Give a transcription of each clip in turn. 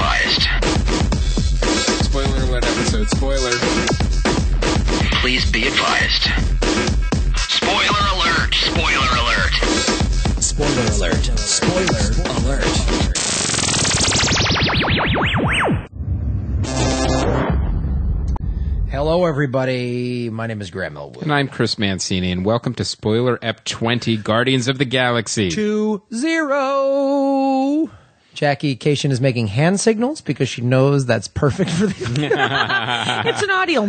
advised. Spoiler alert episode. Spoiler. Please be advised. Spoiler alert. Spoiler alert. Spoiler alert. Spoiler alert. Hello, everybody. My name is Graham Elwood. And I'm Chris Mancini, and welcome to Spoiler Ep 20, Guardians of the Galaxy. 2-0. Jackie Kashian is making hand signals because she knows that's perfect for the... It's an audio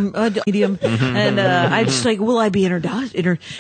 medium, and I just like, will I be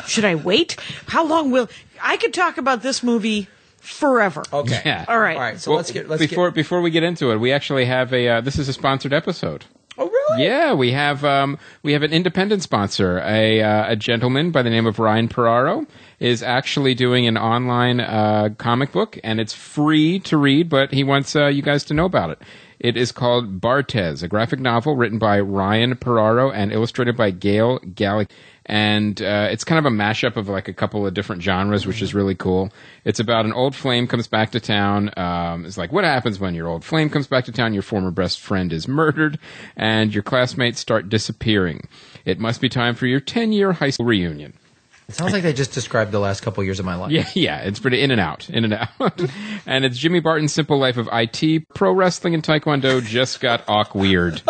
should I wait? How long will... I could talk about this movie forever. Okay. Yeah. All right. All right, so let's get... Before we get into it, we actually have this is a sponsored episode. Oh, really? Yeah, we have an independent sponsor. A gentleman by the name of Ryan Peraro is actually doing an online comic book, and it's free to read, but he wants you guys to know about it. It is called Bartez, a graphic novel written by Ryan Peraro and illustrated by Gail Gallic. And it's kind of a mashup of like a couple of different genres, which is really cool. It's about an old flame comes back to town. It's like, what happens when your old flame comes back to town? Your former best friend is murdered, and your classmates start disappearing. It must be time for your 10-year high school reunion. It sounds like they just described the last couple years of my life. Yeah, it's pretty in and out. And it's Jimmy Barton's Simple Life of IT. Pro wrestling and taekwondo just got weird.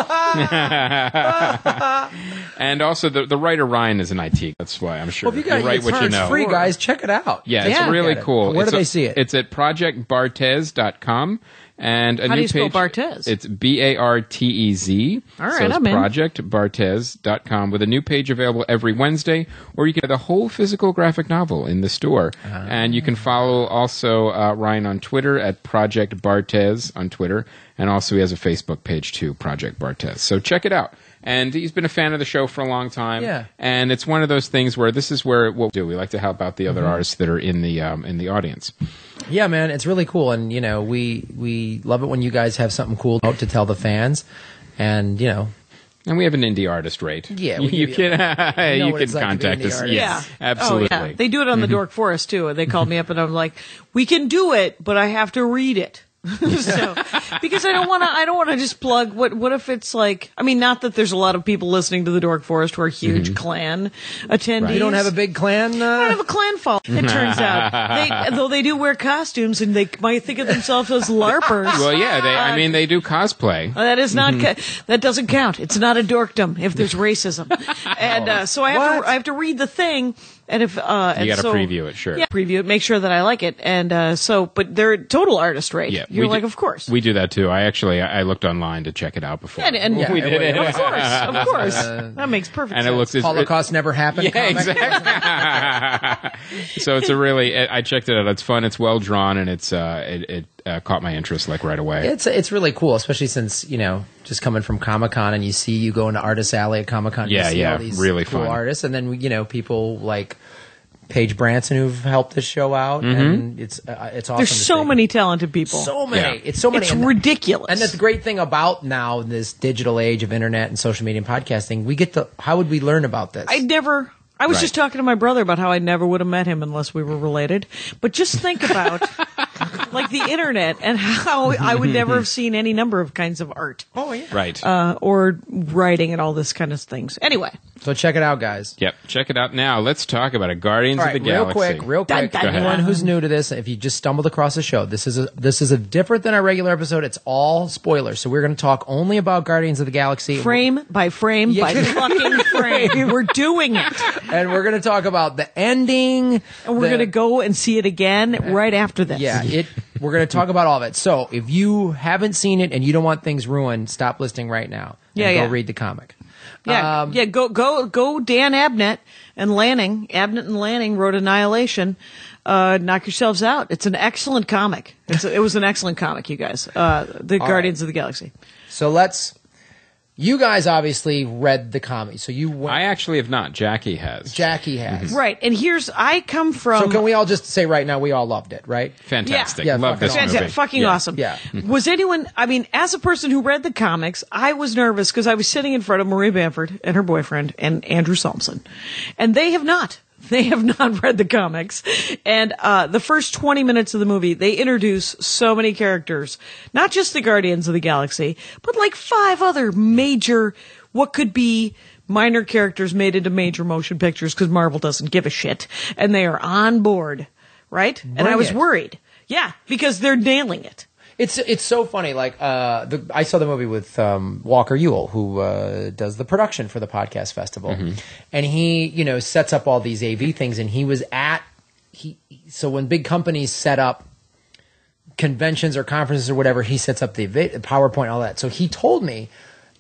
And also, the writer Ryan is an IT. That's why I'm sure. Well, if you guys, You're right what you know. It's free, guys. Check it out. Yeah, it's really cool. Where do they see it? It's at projectbartez.com. And a How new do you spell page, Bartez? It's Bartez. All right, so it's I'm in. projectbartez.com with a new page available every Wednesday, or you can get the whole physical graphic novel in the store. And you can follow also Ryan on Twitter at Project Bartez on Twitter, and also he has a Facebook page too, Project Bartez. So check it out. And he's been a fan of the show for a long time. Yeah. And it's one of those things where this is where what we do. We like to help out the other artists that are in the audience. Yeah, man, it's really cool, and we love it when you guys have something cool out to tell the fans, and And we have an indie artist rate. Yeah, you can contact us. artist. Yes, Yeah. absolutely. Oh, yeah. They do it on the Dork Forest, too. They called me up, and I'm like, we can do it, but I have to read it. So, because I don't want to just plug what if it's like, I mean, not that there's a lot of people listening to the Dork Forest who are huge clan attendees. You don't have a big clan? I don't have a clan following, it turns out. Though they do wear costumes and they might think of themselves as LARPers. Well, yeah, they do cosplay. That is not, that doesn't count. It's not a dorkdom if there's racism. And, so I have to read the thing. And if, you got to preview it, sure. Yeah, preview it, make sure that I like it. And, but they're total artist rate. Yeah, You're like, of course. We do that too. I looked online to check it out before. And we did it. Of course. That makes perfect sense. And it looks Holocaust never happened. Yeah, exactly. So it's I checked it out. It's fun. It's well drawn, and it caught my interest like right away. It's really cool, especially since just coming from Comic-Con, and you go into Artist Alley at Comic-Con. Yeah, you see all these really cool fun artists, and then people like Paige Branson who've helped this show out, and it's awesome. There's so many talented people. So many. Yeah. It's so many. It's ridiculous. And that's the great thing about now in this digital age of internet and social media and podcasting. We get to. How would we learn about this? I was just talking to my brother about how I never would have met him unless we were related. But just think about like the internet and how I would never have seen any number of kinds of art. Oh yeah. Right. Or writing and all this kind of things. Anyway. So check it out, guys. Yep, check it out now. Let's talk about it. Guardians of the Galaxy. Real quick. Dun, dun, Anyone who's new to this, if you just stumbled across the show, this is a different than our regular episode. It's all spoilers. So we're going to talk only about Guardians of the Galaxy. Frame by frame by fucking frame. We're doing it. And we're going to talk about the ending. And we're going to go and see it again right after this. Yeah, we're going to talk about all of it. So if you haven't seen it and you don't want things ruined, stop listening right now. And go read the comic. Yeah, go Dan Abnett and Lanning. Abnett and Lanning wrote Annihilation. Knock yourselves out. It's an excellent comic. It was an excellent comic, you guys. The Guardians of the Galaxy. So you guys obviously read the comic. So I actually have not. Jackie has. Right. And I come from. So can we all just say right now we all loved it, right? Fantastic. Yeah, love this movie. Fucking awesome. Yeah. Was anyone, as a person who read the comics, I was nervous because I was sitting in front of Marie Bamford and her boyfriend and Andrew Salmson. And they have not. They have not read the comics. And the first 20 minutes of the movie, they introduce so many characters. Not just the Guardians of the Galaxy, but like 5 other major, what could be minor characters made into major motion pictures because Marvel doesn't give a shit. And they are on board, right? And I was worried. Yeah, because they're nailing it. It's so funny. Like I saw the movie with Walker Ewell, who does the production for the podcast festival, and he sets up all these AV things. And he was so when big companies set up conventions or conferences or whatever, he sets up the PowerPoint, all that. So he told me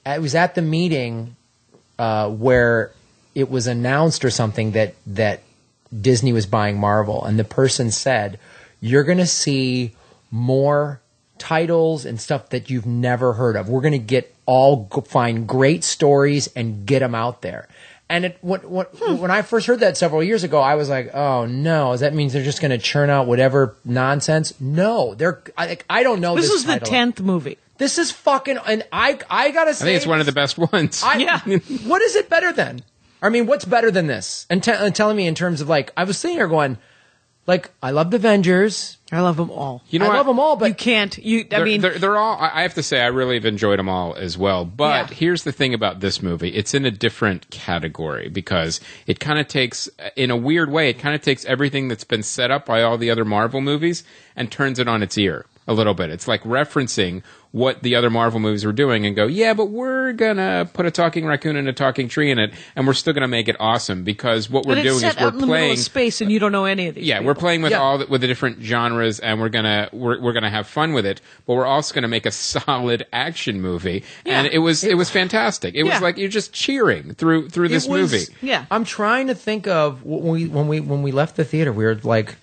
I was at the meeting where it was announced or something that Disney was buying Marvel, and the person said, "You're going to see more titles and stuff that you've never heard of. We're going to find great stories and get them out there." And when I first heard that several years ago, I was like, "Oh no, that means they're just going to churn out whatever nonsense?" No, I don't know. This was the 10th movie. This is fucking, and I gotta say, I think it's one of the best ones. What is it better than? I mean, what's better than this? And telling me in terms of like, I was sitting here going, like, I loved Avengers. I love them all. I love them all, but you can't. They're all. I have to say, I really have enjoyed them all as well. But here's the thing about this movie: it's in a different category because it kind of takes, in a weird way, it kind of takes everything that's been set up by all the other Marvel movies and turns it on its ear a little bit. It's like referencing what the other Marvel movies were doing and go, yeah, but we're gonna put a talking raccoon and a talking tree in it, and we're still gonna make it awesome because what we're doing is we're in the middle of space, and you don't know any of these. Yeah, people. We're playing with with the different genres, and we're gonna have fun with it. But we're also gonna make a solid action movie, and it was fantastic. It was like you're just cheering through this movie. Yeah, I'm trying to think of when we left the theater, we were like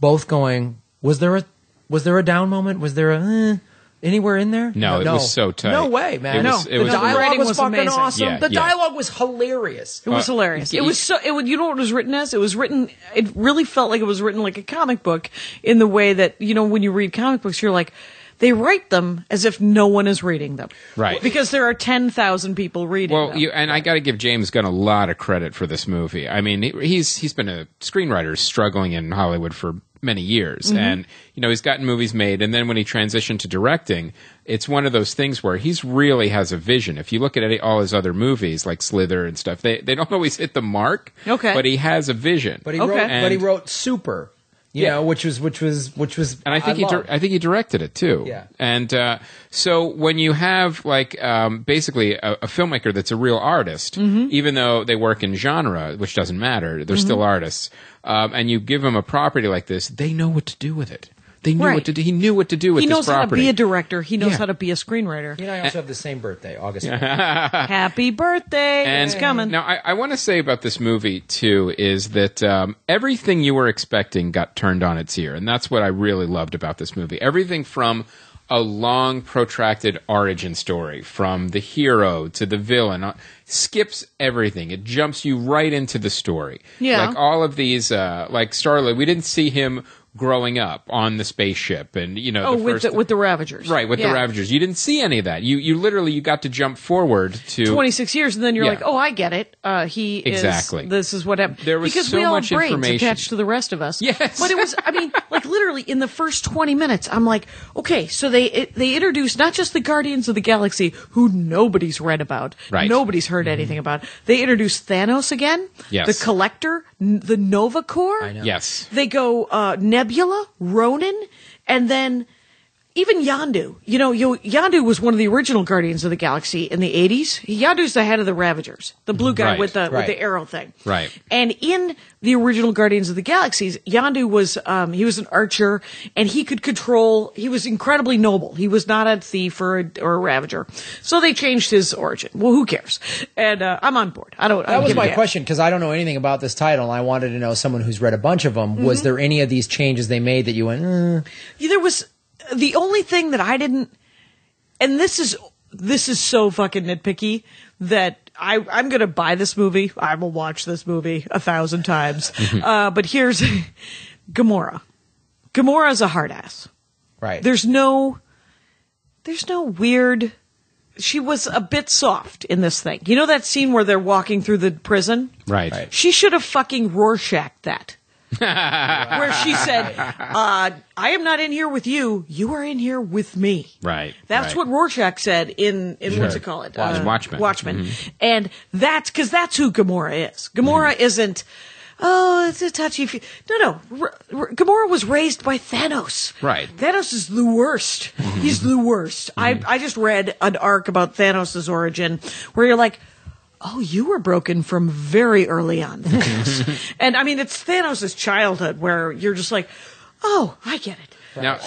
both going, was there a down moment? Was there a anywhere in there? No, it was so tight. No way, man. The dialogue was fucking amazing. awesome. Yeah, the dialogue was hilarious. It was hilarious. It was so. You know what it was written as? It was written. It really felt like it was written like a comic book in the way that when you read comic books, you're like, they write them as if no one is reading them, right? Because there are 10,000 people reading them. And I got to give James Gunn a lot of credit for this movie. I mean, he's been a screenwriter struggling in Hollywood for many years, and he's gotten movies made, and then when he transitioned to directing, it's one of those things where he's really has a vision. If you look at all his other movies like Slither and stuff, they don't always hit the mark. Okay, but he has a vision. But he wrote Super. Which was, and I think he directed it too. Yeah, and so when you have basically a filmmaker that's a real artist, even though they work in genre, which doesn't matter, they're still artists, and you give them a property like this, they know what to do with it. They knew what to do. He knew what to do with this property. He knows how to be a director. He knows how to be a screenwriter. He and I also have the same birthday, August 5th. Happy birthday. It's coming. Now, I want to say about this movie, too, is that everything you were expecting got turned on its ear. And that's what I really loved about this movie. Everything from a long, protracted origin story, from the hero to the villain, skips everything. It jumps you right into the story. Yeah. Like all of these, like Star-Lord, we didn't see him growing up on the spaceship, and with the Ravagers, right? With the Ravagers, you didn't see any of that. You literally got to jump forward to 26 years, and then you're like, oh, I get it. This is what happened. There was because so we all much have brains information attached to the rest of us. Yes, but it was. I mean, like literally in the first 20 minutes, I'm like, okay, so they introduced not just the Guardians of the Galaxy, who nobody's read about, right? Nobody's heard anything about. They introduced Thanos again, yes. The Collector, the Nova Corps, I know. Yes. They go Nebula, Ronan, and then even Yondu. Yondu was one of the original Guardians of the Galaxy in the 80s. Yondu's the head of the Ravagers, the blue guy with the arrow thing. Right. And in the original Guardians of the Galaxies, Yondu was he was an archer, and he could control. He was incredibly noble. He was not a thief or a Ravager. So they changed his origin. Well, who cares? And I'm on board. That was my question, because I don't know anything about this title, and I wanted to know, someone who's read a bunch of them, was there any of these changes they made that you went, There was. The only thing that I didn't, and this is so fucking nitpicky that I'm going to buy this movie. I will watch this movie 1,000 times. But here's Gamora. Gamora's a hard ass. Right. There's no weird she was a bit soft in this thing. You know that scene where they're walking through the prison? Right. She should have fucking Rorschached that. Where she said, I am not in here with you. You are in here with me. Right. That's what Rorschach said in what's it called? Watchmen. Watchmen. And that's because that's who Gamora is. Gamora isn't, it's a touchy. No. Gamora was raised by Thanos. Right. Thanos is the worst. He's the worst. I just read an arc about Thanos' origin where you're like, oh, you were broken from very early on, Thanos. And I mean, it's Thanos' childhood where you're just like, oh, I get it. Now,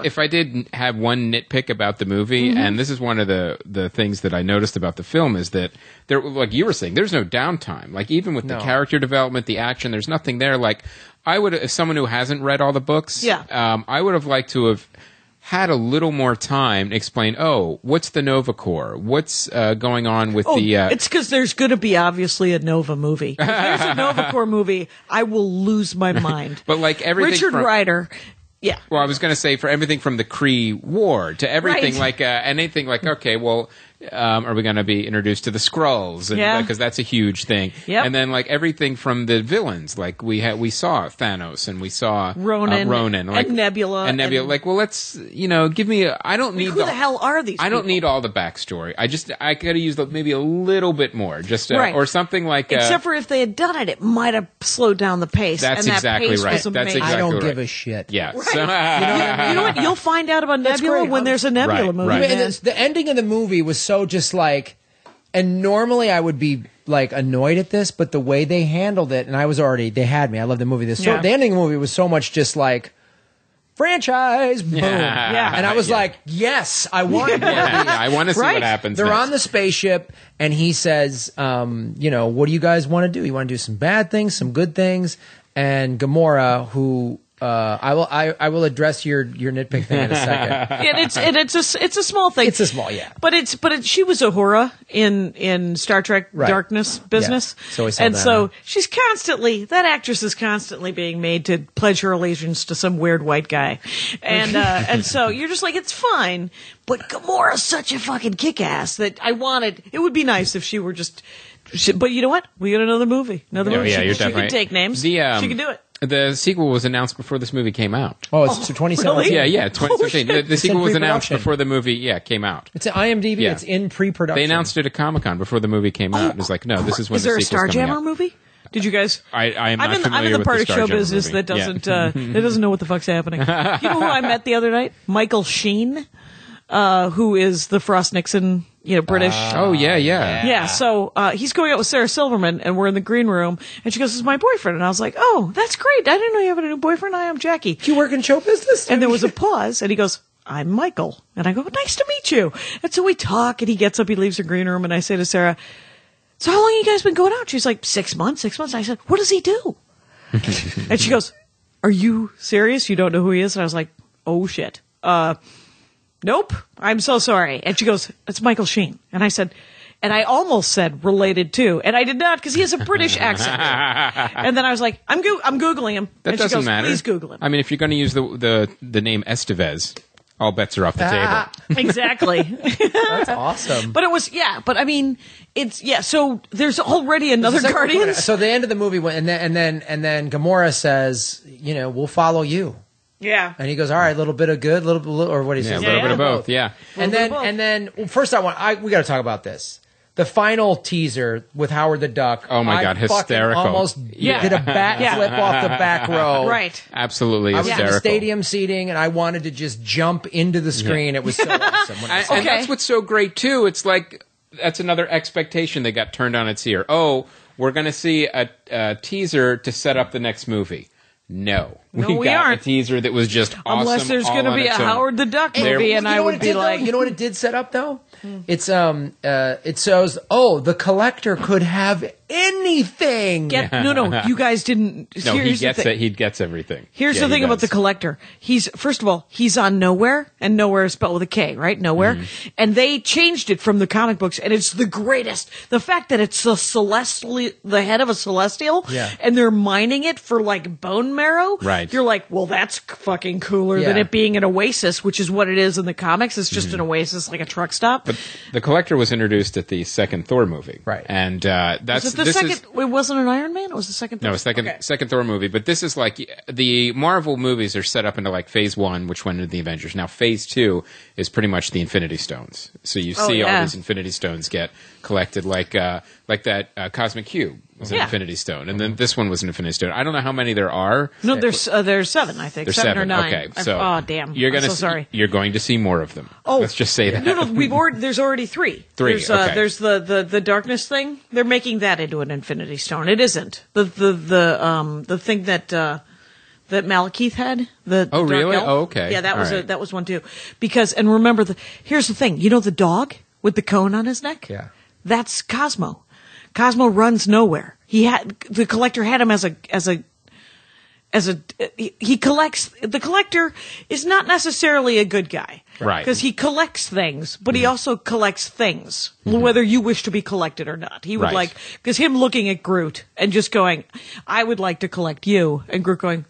if I did have one nitpick about the movie, and this is one of the things that I noticed about the film, is that there, like you were saying, there's no downtime. Like even with the character development, the action, there's nothing there. Like I would, as someone who hasn't read all the books, I would have liked to have had a little more time to explain, what's the Nova Corps? What's going on with the... It's because there's going to be obviously a Nova movie. If there's a Nova Corps movie, I will lose my mind. But like everything Richard Rider... Yeah. Well, I was going to say for everything from the Kree War to everything like anything like, okay, well, are we going to be introduced to the Skrulls? Because that's a huge thing. Yep. And then like everything from the villains, like we saw Thanos and we saw Ronan like, and Nebula. And Nebula. Like, well, let's, give me I don't need who the hell are these I don't people? need all the backstory. I got to use maybe a little bit more, just or something like. Except for if they had done it, it might have slowed down the pace. That's and that exactly pace right. Was That's amazing. exactly I don't right. give a shit. Yeah. Right. So, you know what? You'll find out about Nebula great. when there's a Nebula movie. Right. And the ending of the movie was so just like, and normally I would be like annoyed at this, but the way they handled it, and they had me. I love the movie. The ending of the movie was so much just like, franchise, boom. Yeah. And I was like, yes, I want more of these. I want to see Right. what happens. They're next. on the spaceship, and he says, what do you guys want to do? You want to do some bad things, some good things? And Gamora, who I will address your nitpick thing in a second. And it's a small thing. It's a small, But she was Uhura in Star Trek Right. Darkness business. Yeah. So we saw and that, so huh? she's that actress is constantly being made to pledge her allegiance to some weird white guy. And so you're just like, it's fine. But Gamora's such a fucking kick-ass that it would be nice if she were just, but you know what? We got another movie. Yeah, She you're definitely can take names. The, she can do it. The sequel was announced before this movie came out. Oh, it's 2017. really? Yeah, 2017. The sequel was announced pre-production. before the movie, came out. It's at IMDb. Yeah. It's in pre-production. They announced it at Comic-Con before the movie came out. It was like, no, this is when Is there the a sequel's coming Starjammer out. movie? Did you guys? I am not I'm in familiar the with part the of show Starjammer business movie. that doesn't know what the fuck's happening. You know who I met the other night? Michael Sheen, who is the Frost Nixon, British. Oh, yeah. Yeah, so he's going out with Sarah Silverman, and we're in the green room, and she goes, "This is my boyfriend," and I was like, "Oh, that's great! I didn't know you have a new boyfriend. Hi, I'm Jackie." Do you work in show business? And there was a pause, and he goes, "I'm Michael," and I go, "Nice to meet you." And so we talk, and he gets up, he leaves the green room, and I say to Sarah, "So how long have you guys been going out?" She's like, 6 months, 6 months. I said, "What does he do?" And she goes, "Are you serious? You don't know who he is?" And I was like, "Oh shit. Nope. I'm so sorry." And she goes, "It's Michael Sheen." And I said, and I almost said related to, and I did not because he has a British accent. And then I was like, I'm Googling him. That and doesn't she goes, matter. Please Google him. I mean, if you're going to use the name Estevez, all bets are off the table. Exactly. That's awesome. But it was, but I mean, so there's already another Guardians. So the end of the movie, and then Gamora says, we'll follow you. Yeah. And he goes, all right, a little bit of good, or what he Yeah, says, a little bit of both. Yeah. And then first we got to talk about this. The final teaser with Howard the Duck. Oh my God, hysterical. I almost did a backflip off the back row. Right. Absolutely I was hysterical. in the stadium seating, and I wanted to just jump into the screen. It was so awesome. When I saw And that's what's so great too. It's like that's another expectation that got turned on its ear. Oh, we're going to see a teaser to set up the next movie. No, we got aren't. a teaser that was just awesome. Unless there's going to be a Howard the Duck movie, and I would be like, you know what it did set up though? It's it shows. Oh, the collector could have anything. No, you guys didn't. No, he here's the gets thing. it. He gets everything. Here's the he thing about the does. collector. First of all, he's on Nowhere, and Nowhere is spelled with a K, right? Nowhere. Mm-hmm. And they changed it from the comic books, and it's the greatest. The fact that it's the head of a celestial, and they're mining it for like bone marrow. Right. You're like, well, that's fucking cooler than Yeah. it being an oasis, which is what it is in the comics. It's just an oasis, like a truck stop. But the collector was introduced at the second Thor movie, Right. And that's Was it the this second? is It wasn't an Iron Man. It was the second. no second Thor movie. But this is like the Marvel movies are set up into like Phase 1, which went into the Avengers. Now Phase 2 is pretty much the Infinity Stones. So you see all these Infinity Stones get collected, like that Cosmic Cube was an Infinity Stone, and then this one was an Infinity Stone. I don't know how many there are. No, there's 7, I think. There's 7 or 9. Okay, so oh damn! you're I'm so sorry. You're going to see more of them. Oh, let's just say that. No, there's already 3. 3, There's, okay. there's the darkness thing. They're making that into an Infinity Stone. It isn't the thing that Malekith had. The Oh, dark really? elf. Oh, okay. Yeah, that All was right. that was one too. Because and remember here's the thing. You know the dog with the cone on his neck? Yeah. That's Cosmo. Cosmo runs Nowhere. The collector had him he collects. The collector is not necessarily a good guy, Right. Because he collects things, but he also collects things, whether you wish to be collected or not. He would Right. because him looking at Groot and just going, "I would like to collect you," and Groot going,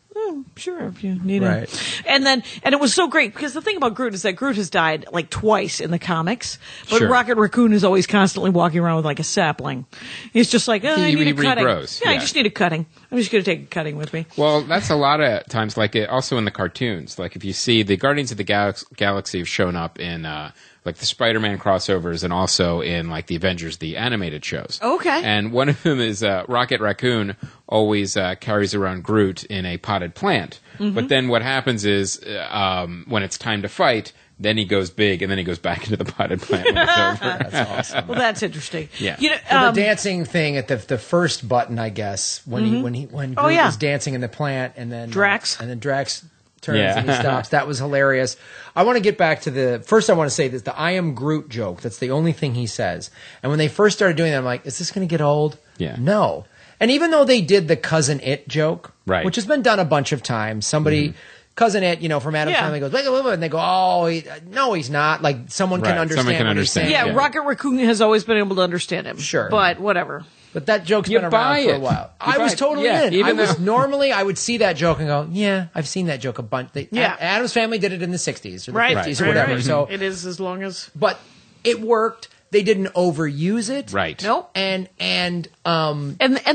sure, if you need Right. it. And it was so great because the thing about Groot is that Groot has died like twice in the comics, but Sure. Rocket Raccoon is always constantly walking around with like a sapling. He's just like, I He need a cutting. regrows, Yeah, I yeah. just need a cutting. I'm just going to take a cutting with me. Well, that's a lot of times, like also in the cartoons. Like if you see the Guardians of the Galaxy have shown up in like the Spider-Man crossovers, and also in like the Avengers, the animated shows. Okay. And one of them is Rocket Raccoon always carries around Groot in a potted plant. Mm-hmm. But then what happens is when it's time to fight, then he goes big, and then he goes back into the potted plant when it's over. That's awesome. Well, that's interesting. Yeah. You know, Well, the dancing thing at the first button, I guess, when Groot was dancing in the plant, and then Drax. turns Yeah. and he stops. That was hilarious. I want to get back to first I want to say this, the I am Groot joke. That's the only thing he says. And when they first started doing that, I'm like, is this going to get old? Yeah. No. And even though they did the Cousin It joke, Right. which has been done a bunch of times, somebody, Cousin It, from Addams Yeah. Family goes, wait, and they go, oh, no, he's not. Like, someone can Right. understand Someone can what understand. he's saying. yeah, Yeah. Rocket Raccoon has always been able to understand him. Sure. But whatever. But that joke's You been buy around for a it. while. You I buy was it. totally Yeah, in. even though- Normally, I would see that joke and go, yeah, I've seen that joke a bunch. Addams Family did it in the 60s or the 50s or whatever. Right. So, It is as long as... but it worked. They didn't overuse it. Right. Nope. And And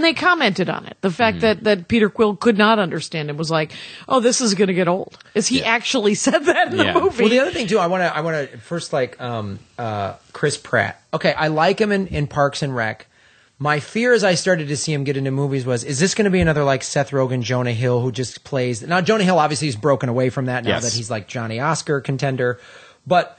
they commented on it. The fact that Peter Quill could not understand it was like, oh, this is going to get old. Is he actually said that in Yeah. the movie? well, the other thing too, I want to first Chris Pratt. Okay, I like him in Parks and Rec. My fear as I started to see him get into movies was, is this going to be another like Seth Rogen, Jonah Hill, who just plays? Now, Jonah Hill obviously is broken away from that now Yes. that he's like Johnny Oscar contender. But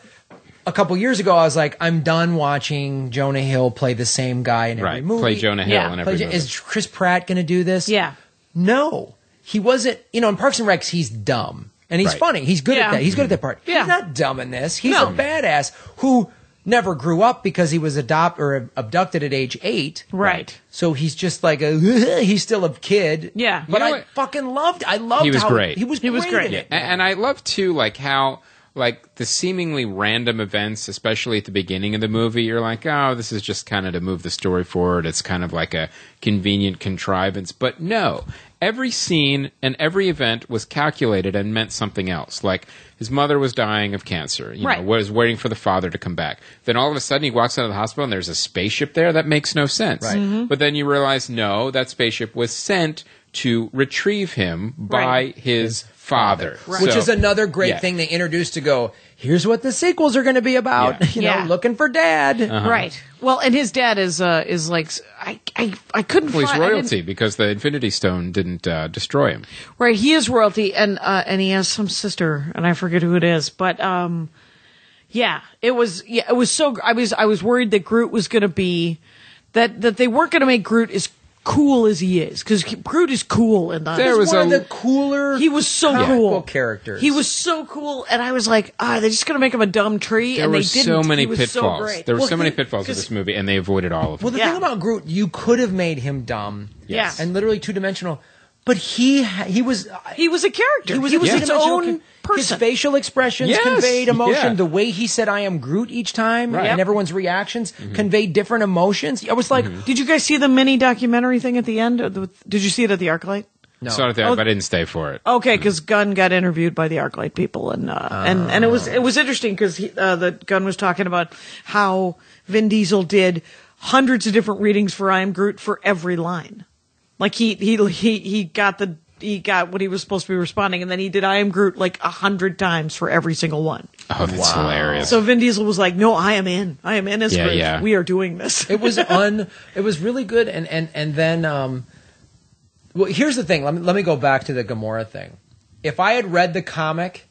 a couple years ago, I was like, I'm done watching Jonah Hill play the same guy in every Right. movie. Play Jonah Hill Yeah. in every movie. Is Chris Pratt going to do this? Yeah. No, he wasn't. In Parks and Recs, he's dumb and he's Right. funny. He's good Yeah. at that. He's good at that part. Yeah. He's not dumb in this. He's No. a badass who never grew up because he was abducted at age 8. Right. So he's just like he's still a kid. Yeah. But You know I what? fucking loved. I loved. He was how great. He was He was great. in it. And I love too, like how like the seemingly random events, especially at the beginning of the movie, you're like, oh, this is just kind of to move the story forward. It's kind of like a convenient contrivance. But no, every scene and every event was calculated and meant something else. Like his mother was dying of cancer, Right. was waiting for the father to come back. Then all of a sudden he walks out of the hospital and there's a spaceship there. That makes no sense. Right. Mm-hmm. But then you realize, no, that spaceship was sent to retrieve him by Right. his father. Which So- is another great yeah. thing they introduced to go, here's what the sequels are going to be about. Yeah. Yeah. Looking for dad. Right. Well, and his dad is like I couldn't Well, he's find I didn't- royalty because the Infinity Stone didn't destroy him. Right, he is royalty, and he has some sister, and I forget who it is, but it was so. I was worried that Groot was going to be that they weren't going to make Groot as cool as he is, because Groot is cool in that. There was one of a- the cooler. He was so comic cool. book characters. He was so cool, and I was like, they're just going to make him a dumb tree, There and were they didn't. so many He was pitfalls. So great. There were Well, so many he- pitfalls of 'cause- this movie, and they avoided all of Well, them. the Yeah. thing about Groot, you could have made him dumb, Yeah. and literally two-dimensional, but he was He was a character. He was, Yeah. its own person. His facial expressions Yes, conveyed emotion. yeah. The way he said "I am Groot" each time, Right. and Yep. everyone's reactions conveyed different emotions. I was like, Did you guys see the mini documentary thing at the end? Did you see it at the ArcLight? no. Saw it there, but I didn't stay for it. Okay, because Gunn got interviewed by the ArcLight people, and it was interesting because the Gunn was talking about how Vin Diesel did hundreds of different readings for "I Am Groot" for every line. Like he got what he was supposed to be responding, and then he did "I Am Groot" like 100 times for every single one. Oh, that's hilarious. So Vin Diesel was like, "No, I am in as Yeah, Groot. yeah. We are doing this." It was it was really good, and then well, here's the thing. Let me go back to the Gamora thing. If I had read the comic,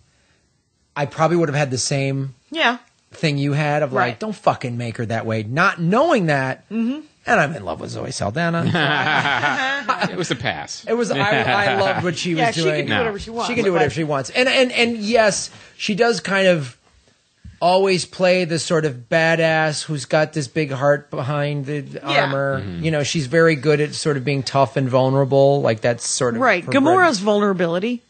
I probably would have had the same Yeah. thing you had of like, Right. don't fucking make her that way. Not knowing that, and I'm in love with Zoe Saldana. It was a pass. It was I loved what she was Yeah, she doing. can do whatever she wants. She can do whatever she wants. And yes, she does kind of always play the sort of badass who's got this big heart behind the armor. You know, she's very good at sort of being tough and vulnerable. Like that's sort of Right. her Gamora's vulnerability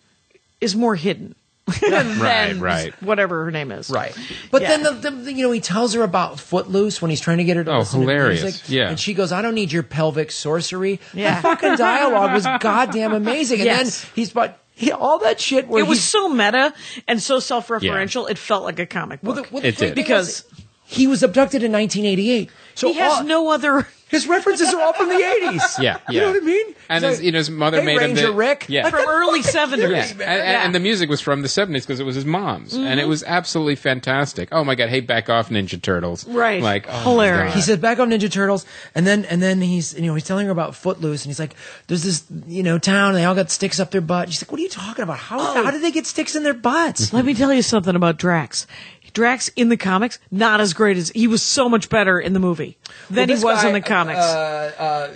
is more hidden than right. whatever her name is. Right. But Yeah. then the you know, he tells her about Footloose when he's trying to get her to Oh, listen hilarious. to music. Yeah. And she goes, I don't need your pelvic sorcery. Yeah. The fucking dialogue was goddamn amazing. And Yes. then he's all that shit where It was he's so meta and so self-referential. It felt like a comic book. the It did. Because he was abducted in 1988. So he has all- no other. his references are all from the 80s. Yeah, You know yeah. what I mean? And He's like, his mother hey, made him Ranger the, Rick. Yeah. From early 70s. Yeah. And the music was from the 70s because it was his mom's. And it was absolutely fantastic. Oh my God. Hey, back off, Ninja Turtles. Right. Like, oh my Hilarious. God. He says back on Ninja Turtles, and then he's he's telling her about Footloose, and he's like, "There's this town, and they all got sticks up their butt." She's like, "What are you talking about? How did they get sticks in their butts?" Let me tell you something about Drax. Drax in the comics, not as great as he was. So much better in the movie than he this was guy, in the comics.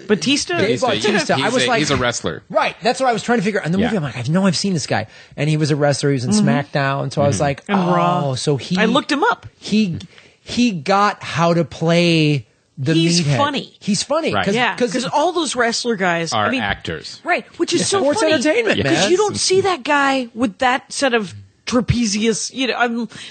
Batista. Dave Bautista. I was like, he's a wrestler. Right, that's what I was trying to figure out. In the movie, Yeah. I'm like, I know I've seen this guy, and he was a wrestler. He was in SmackDown, so I was like, And Raw. so he. I looked him up. He got how to play the He's meathead. funny. He's funny, Right. Yeah, because all those wrestler guys Are I mean, actors. right? Which is so sports funny. entertainment, Yeah. man. Because you don't see that guy with that set of trapezius.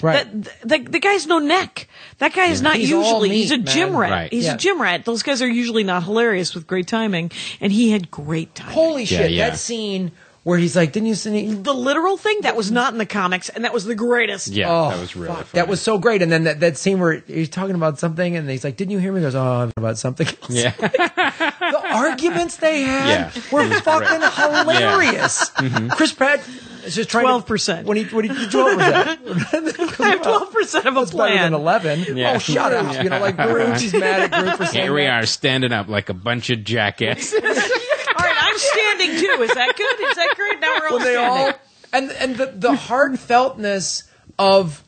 Right. The guy's no neck. That guy is not He's all usually. meat, He's a man. gym rat. Right. He's Yeah. a gym rat. Those guys are usually not hilarious with great timing, and he had great timing. Holy shit! yeah. That scene where he's like, "Didn't you see?" The literal thing that was not in the comics, and that was the greatest. Yeah, Oh, that was really fuck. funny. That was so great. And then that scene where he's talking about something, and he's like, "Didn't you hear me?" He goes, "Oh, about something else." Yeah. The arguments they had Yeah. were fucking hilarious. Chris Pratt is just trying 12%. When he 12%. I have 12% of a That's better than plan. 11. Yeah. Oh, shut up! You know, like Groot. He's mad at Groot for saying Here we that. are standing up like a bunch of jackasses. All right, I'm standing too. Is that good? Is that great? Now we're all Well, they standing. all and the heartfeltness of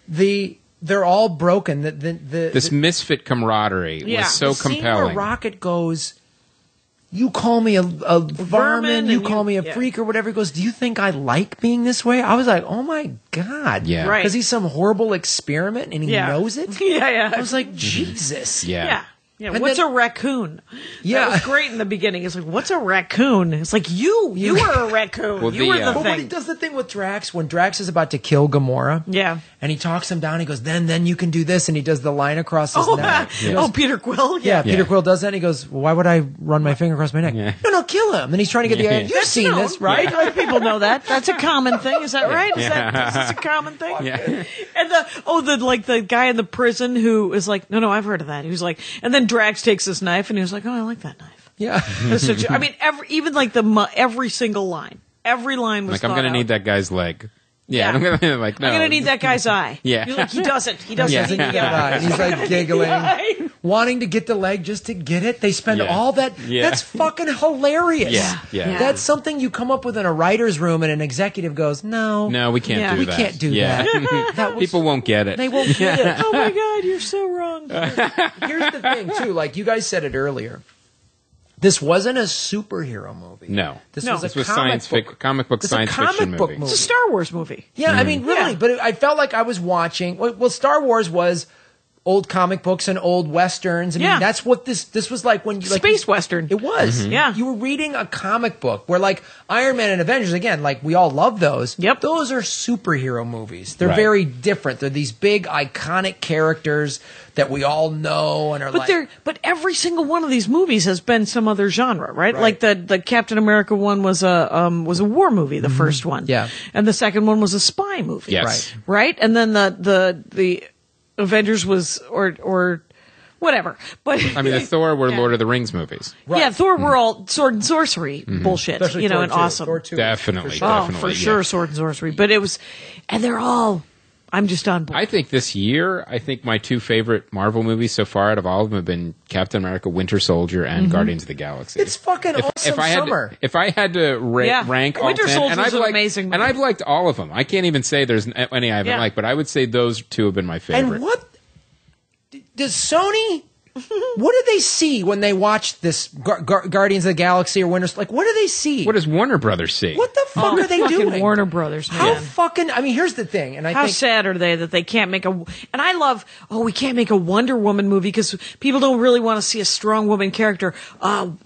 they're all broken. This misfit camaraderie Yeah. was so the scene compelling. where Rocket goes, "You call me a vermin, you and call me a yeah. freak or whatever." He goes, "Do you think I like being this way?" I was like, "Oh my god!" Yeah. Right. because he's some horrible experiment and he Yeah. knows it. Yeah, yeah. I was like, Jesus. Yeah. Yeah. Yeah, And what's then- a raccoon? Yeah. That was great in the beginning. It's like, what's a raccoon? It's like, you were a raccoon. Well, you the, were the but But when he thing. does the thing with Drax, when Drax is about to kill Gamora, Yeah. and he talks him down, he goes, then you can do this, and he does the line across his Oh, neck. He goes, oh, Peter Quill? yeah, Peter Yeah. Quill does that, and he goes, well, "Why would I run my finger across my neck?" Yeah. No, kill him. And he's trying to get the Yeah. idea. You've seen known. this, right? Other people know that. That's a common thing. Is that right? Is this a common thing? Yeah. And the guy in the prison who is like, no, I've heard of that. He was like, and then Drax takes this knife and he was like, oh, I like that knife. Yeah. That's such, I mean, every single line, every line was Like, I'm thought going to out. need that guy's leg. Yeah. Yeah. I'm going to like, no. I'm gonna need that guy's eye. Yeah. You're like, he doesn't. He Yeah. doesn't. Doesn't get it. And he's like giggling, wanting to get the leg just to get it. They spend Yeah. all that. Yeah. That's fucking hilarious. Yeah. Yeah. That's something you come up with in a writer's room, and an executive goes, "No, No, we can't Yeah. do We that. can't do Yeah. that." That was, People won't get it. They won't get it. Oh my God, you're so wrong. Here's the thing, too. Like you guys said it earlier. This wasn't a superhero movie. No. This No. was a This was comic book science comic fiction book movie. It's a Star Wars movie. Yeah, I mean, really, Yeah. but I felt like I was watching. Well, Star Wars was old comic books and old westerns. I mean, Yeah. that's what this was like when you like Space Western. It was. Yeah. You were reading a comic book where like Iron Man and Avengers, again, like we all love those. Yep. Those are superhero movies. They're Right. very different. They're these big iconic characters that we all know and are But like but every single one of these movies has been some other genre, right? Like the Captain America one was a war movie, the first one. Yeah. And the second one was a spy movie. Yes. Right? And then the Avengers was or whatever. But I mean, the Thor were Lord of the Rings movies. yeah, Thor were all sword and sorcery bullshit, especially you know, Thor and 2. awesome. Thor 2, Definitely, for sure. Oh, definitely. for sure, yeah. sword and sorcery. But it was, and they're all. I'm just on board. I think this year, my two favorite Marvel movies so far out of all of them have been Captain America, Winter Soldier, and Guardians of the Galaxy. It's fucking awesome summer. If I had to Yeah. rank all Winter 10, Soldier's and I've an liked, amazing and movie. I've liked all of them. I can't even say there's any I haven't Yeah. liked, but I would say those two have been my favorite. And what does Sony? What do they see when they watch this Guardians of the Galaxy or Winter? Like, what do they see? What does Warner Brothers see? What the fuck are they fucking doing? Warner Brothers, How man. fucking? I mean, here's the thing, and I How think sad are they that they can't make a? And I love. Oh, we can't make a Wonder Woman movie because people don't really want to see a strong woman character.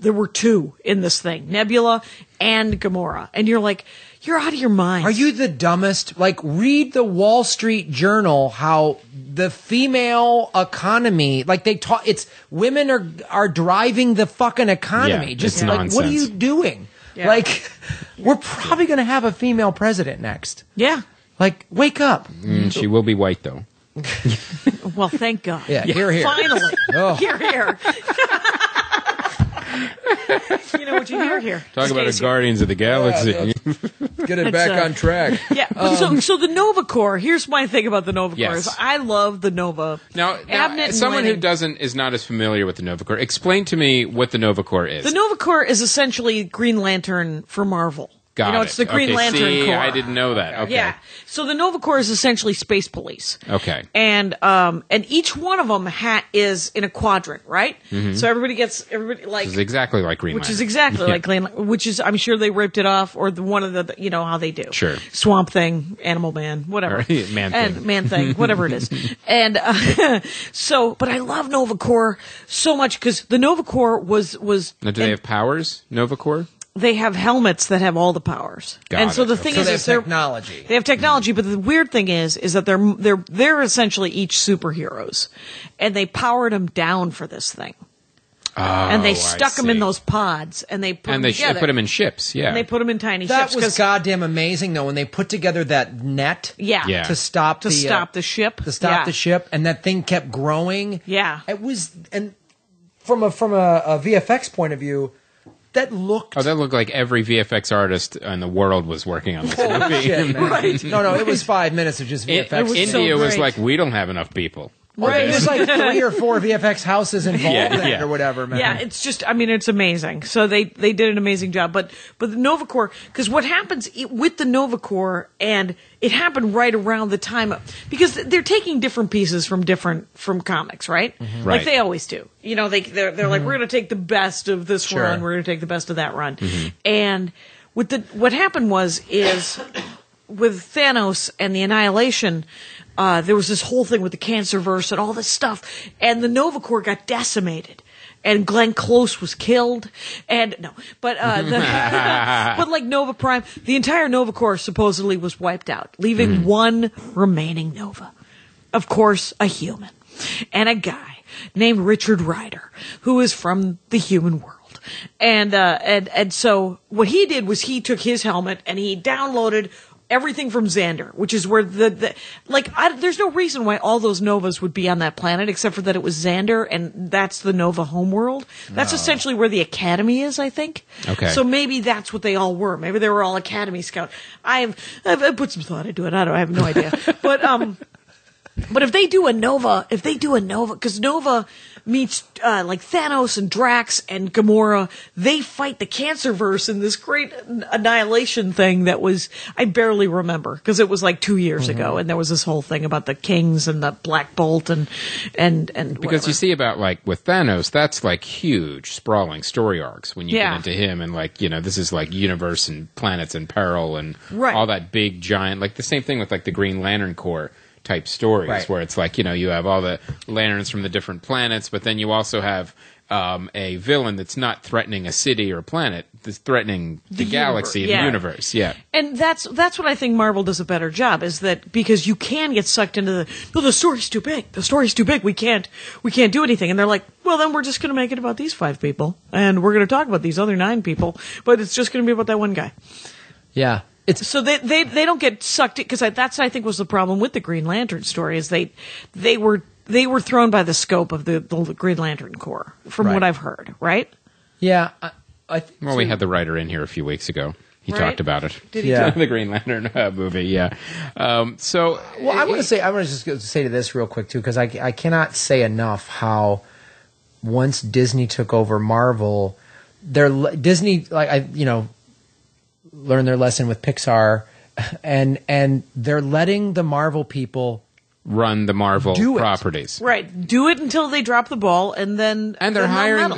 There were two in this thing, Nebula and Gamora, and you're like, you're out of your mind. are you the dumbest? Like, read the Wall Street Journal how the female economy, like they talk, it's women are driving the fucking economy. Yeah, Just it's like, what are nonsense. you doing? Yeah. Like, we're probably going to have a female president next. Yeah. Like, wake up. She will be white though. Well, thank God. Yeah, here. Finally. Oh. Here. You know what you hear here. Talk about a Stays here. Guardians of the Galaxy. Get it It's, back on track. Yeah. So the Nova Corps. Here's my thing about the Nova Corps. Yes. Is I love the Nova. Now, Abnett and someone who Lanning. is not as familiar with the Nova Corps, explain to me what the Nova Corps is. The Nova Corps is essentially Green Lantern for Marvel. Got you know, it. it's the Green Okay, Lantern see, Corps. I didn't know that. Okay. Yeah. So the Nova Corps is essentially space police. Okay. And each one of them is in a quadrant, right? So everybody like This is exactly like Green which Lantern. is exactly like Green Lantern, which is I'm sure they ripped it off or one of the you know how they do. Sure. Swamp Thing, Animal Man, whatever. Or Man and Thing. Man Thing, whatever it is. And but I love Nova Corps so much because the Nova Corps was Now, do they have powers, Nova Corps? they have helmets that have all the powers. Got and so it. the thing So is, they is have they're technology. they have technology, but the weird thing is that they're essentially each superheroes, and they powered them down for this thing, and they I stuck them in see. those pods, and they put And them they together. put them in ships, yeah. and they put them in tiny That ships. was 'cause- goddamn amazing, though, when they put together that net yeah, Yeah. to stop to the stop the ship, to stop Yeah. the ship, and that thing kept growing. Yeah. It was, and from a VFX point of view, that looked. Oh, that looked like every VFX artist in the world was working on this movie. Shit, man. No, it was 5 minutes of just VFX. It was so India was great. like, we don't have enough people. Right, there's like 3 or 4 VFX houses involved Yeah, in it yeah. or whatever, man. Yeah, it's just, I mean, it's amazing. So they did an amazing job. But the Nova Corps, because what happens with the Nova Corps, and it happened right around the time because they're taking different pieces from comics, right? Right. Like they always do. You know, they're like, we're going to take the best of this Sure. run, we're going to take the best of that run. And what happened is with Thanos and the Annihilation, there was this whole thing with the Cancerverse and all this stuff, and the Nova Corps got decimated. And Glenn Close was killed, but like Nova Prime, the entire Nova Corps supposedly was wiped out, leaving one remaining Nova. Of course, a human, and a guy named Richard Rider, who is from the human world. And so what he did was he took his helmet and he downloaded everything from Xander, which is where there's no reason why all those Novas would be on that planet except for that it was Xander and that's the Nova homeworld. That's essentially where the Academy is, I think. Okay. So maybe that's what they all were. Maybe they were all Academy Scout. I've put some thought into it. I have no idea. But But if they do a Nova, because Nova meets like Thanos and Drax and Gamora, they fight the Cancerverse in this great annihilation thing that was, I barely remember because it was like 2 years ago, and there was this whole thing about the Kings and the Black Bolt and because whatever. you see about like with Thanos, that's like huge sprawling story arcs when you get into him, and like this is like universe and planets in peril and all that big giant, like the same thing with like the Green Lantern Corps type stories where it's like you have all the lanterns from the different planets, but then you also have a villain that's not threatening a city or a planet, that's threatening the galaxy and the universe. Yeah, and that's what I think Marvel does a better job, is that because you can get sucked into the story's too big. The story's too big. We can't do anything. And they're like, well, then we're just going to make it about these 5 people, and we're going to talk about these other 9 people, but it's just going to be about that one guy. Yeah. So they don't get sucked in, because that's I think was the problem with the Green Lantern story, is they were thrown by the scope of the Green Lantern Corps, from what I've heard, right? Yeah. Well, we had the writer in here a few weeks ago. He talked about it. Did he? Yeah. The Green Lantern movie. Yeah. I want to just say to this real quick too, because I cannot say enough how once Disney took over Marvel, Disney learned their lesson with Pixar, and they're letting the Marvel people run the Marvel Do it. properties. Right. Do it until they drop the ball, and then They're hiring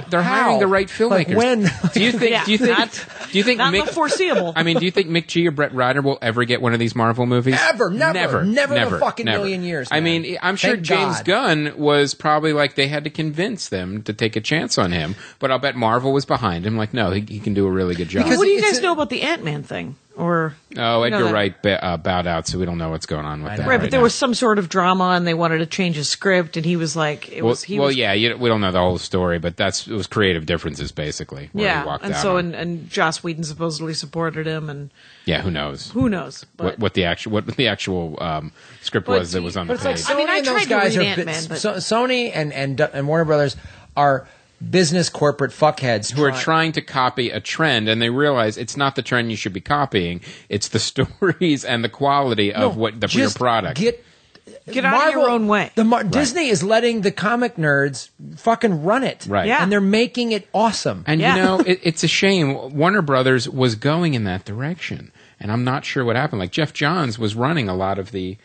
the right filmmakers. Like when? Do you think not Mick, the foreseeable. I mean, do you think Mick G or Brett Reiner will ever get one of these Marvel movies? Never in a fucking million years. I man. mean, I'm sure Thank James God. Gunn was probably like, they had to convince them to take a chance on him, but I'll bet Marvel was behind him. Like, no, he can do a really good job. Because What do you it's guys know about the Ant-Man thing? Or Edgar Wright bowed out, so we don't know what's going on with that. right, but there now. was some sort of drama, and they wanted to change his script, and he was like, we don't know the whole story, but it was creative differences basically. Where he walked and out so on. and Joss Whedon supposedly supported him, and Who knows? But What the actual script was that was on the But it's like page? Sony I and those tried to guys read are Ant-Man, but- Sony and Warner Brothers are business corporate fuckheads who are trying to copy a trend, and they realize it's not the trend you should be copying. It's the stories and the quality of your product. Get out of your own way. Disney is letting the comic nerds fucking run it. Right. Yeah. And they're making it awesome. And Yeah. it's a shame. Warner Brothers was going in that direction, and I'm not sure what happened. Like Jeff Johns was running a lot of the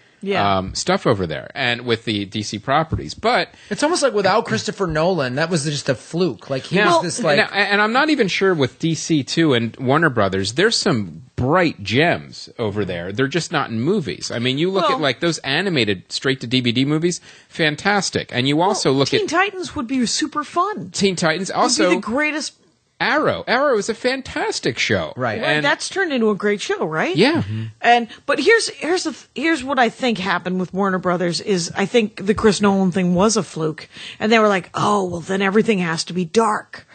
stuff over there, and with the DC properties. But it's almost like without Christopher Nolan, that was just a fluke. Like he was this like. And I'm not even sure with DC too and Warner Brothers. There's some bright gems over there. They're just not in movies. I mean, you look at like those animated straight to DVD movies, fantastic. And you also look Teen at Titans would be super fun. Teen Titans. Would Also, be the greatest. Arrow. Arrow is a fantastic show. Right. And That's turned into a great show, right? yeah. But here's what I think happened with Warner Brothers is I think the Chris Nolan thing was a fluke, and they were like, oh well, then everything has to be dark.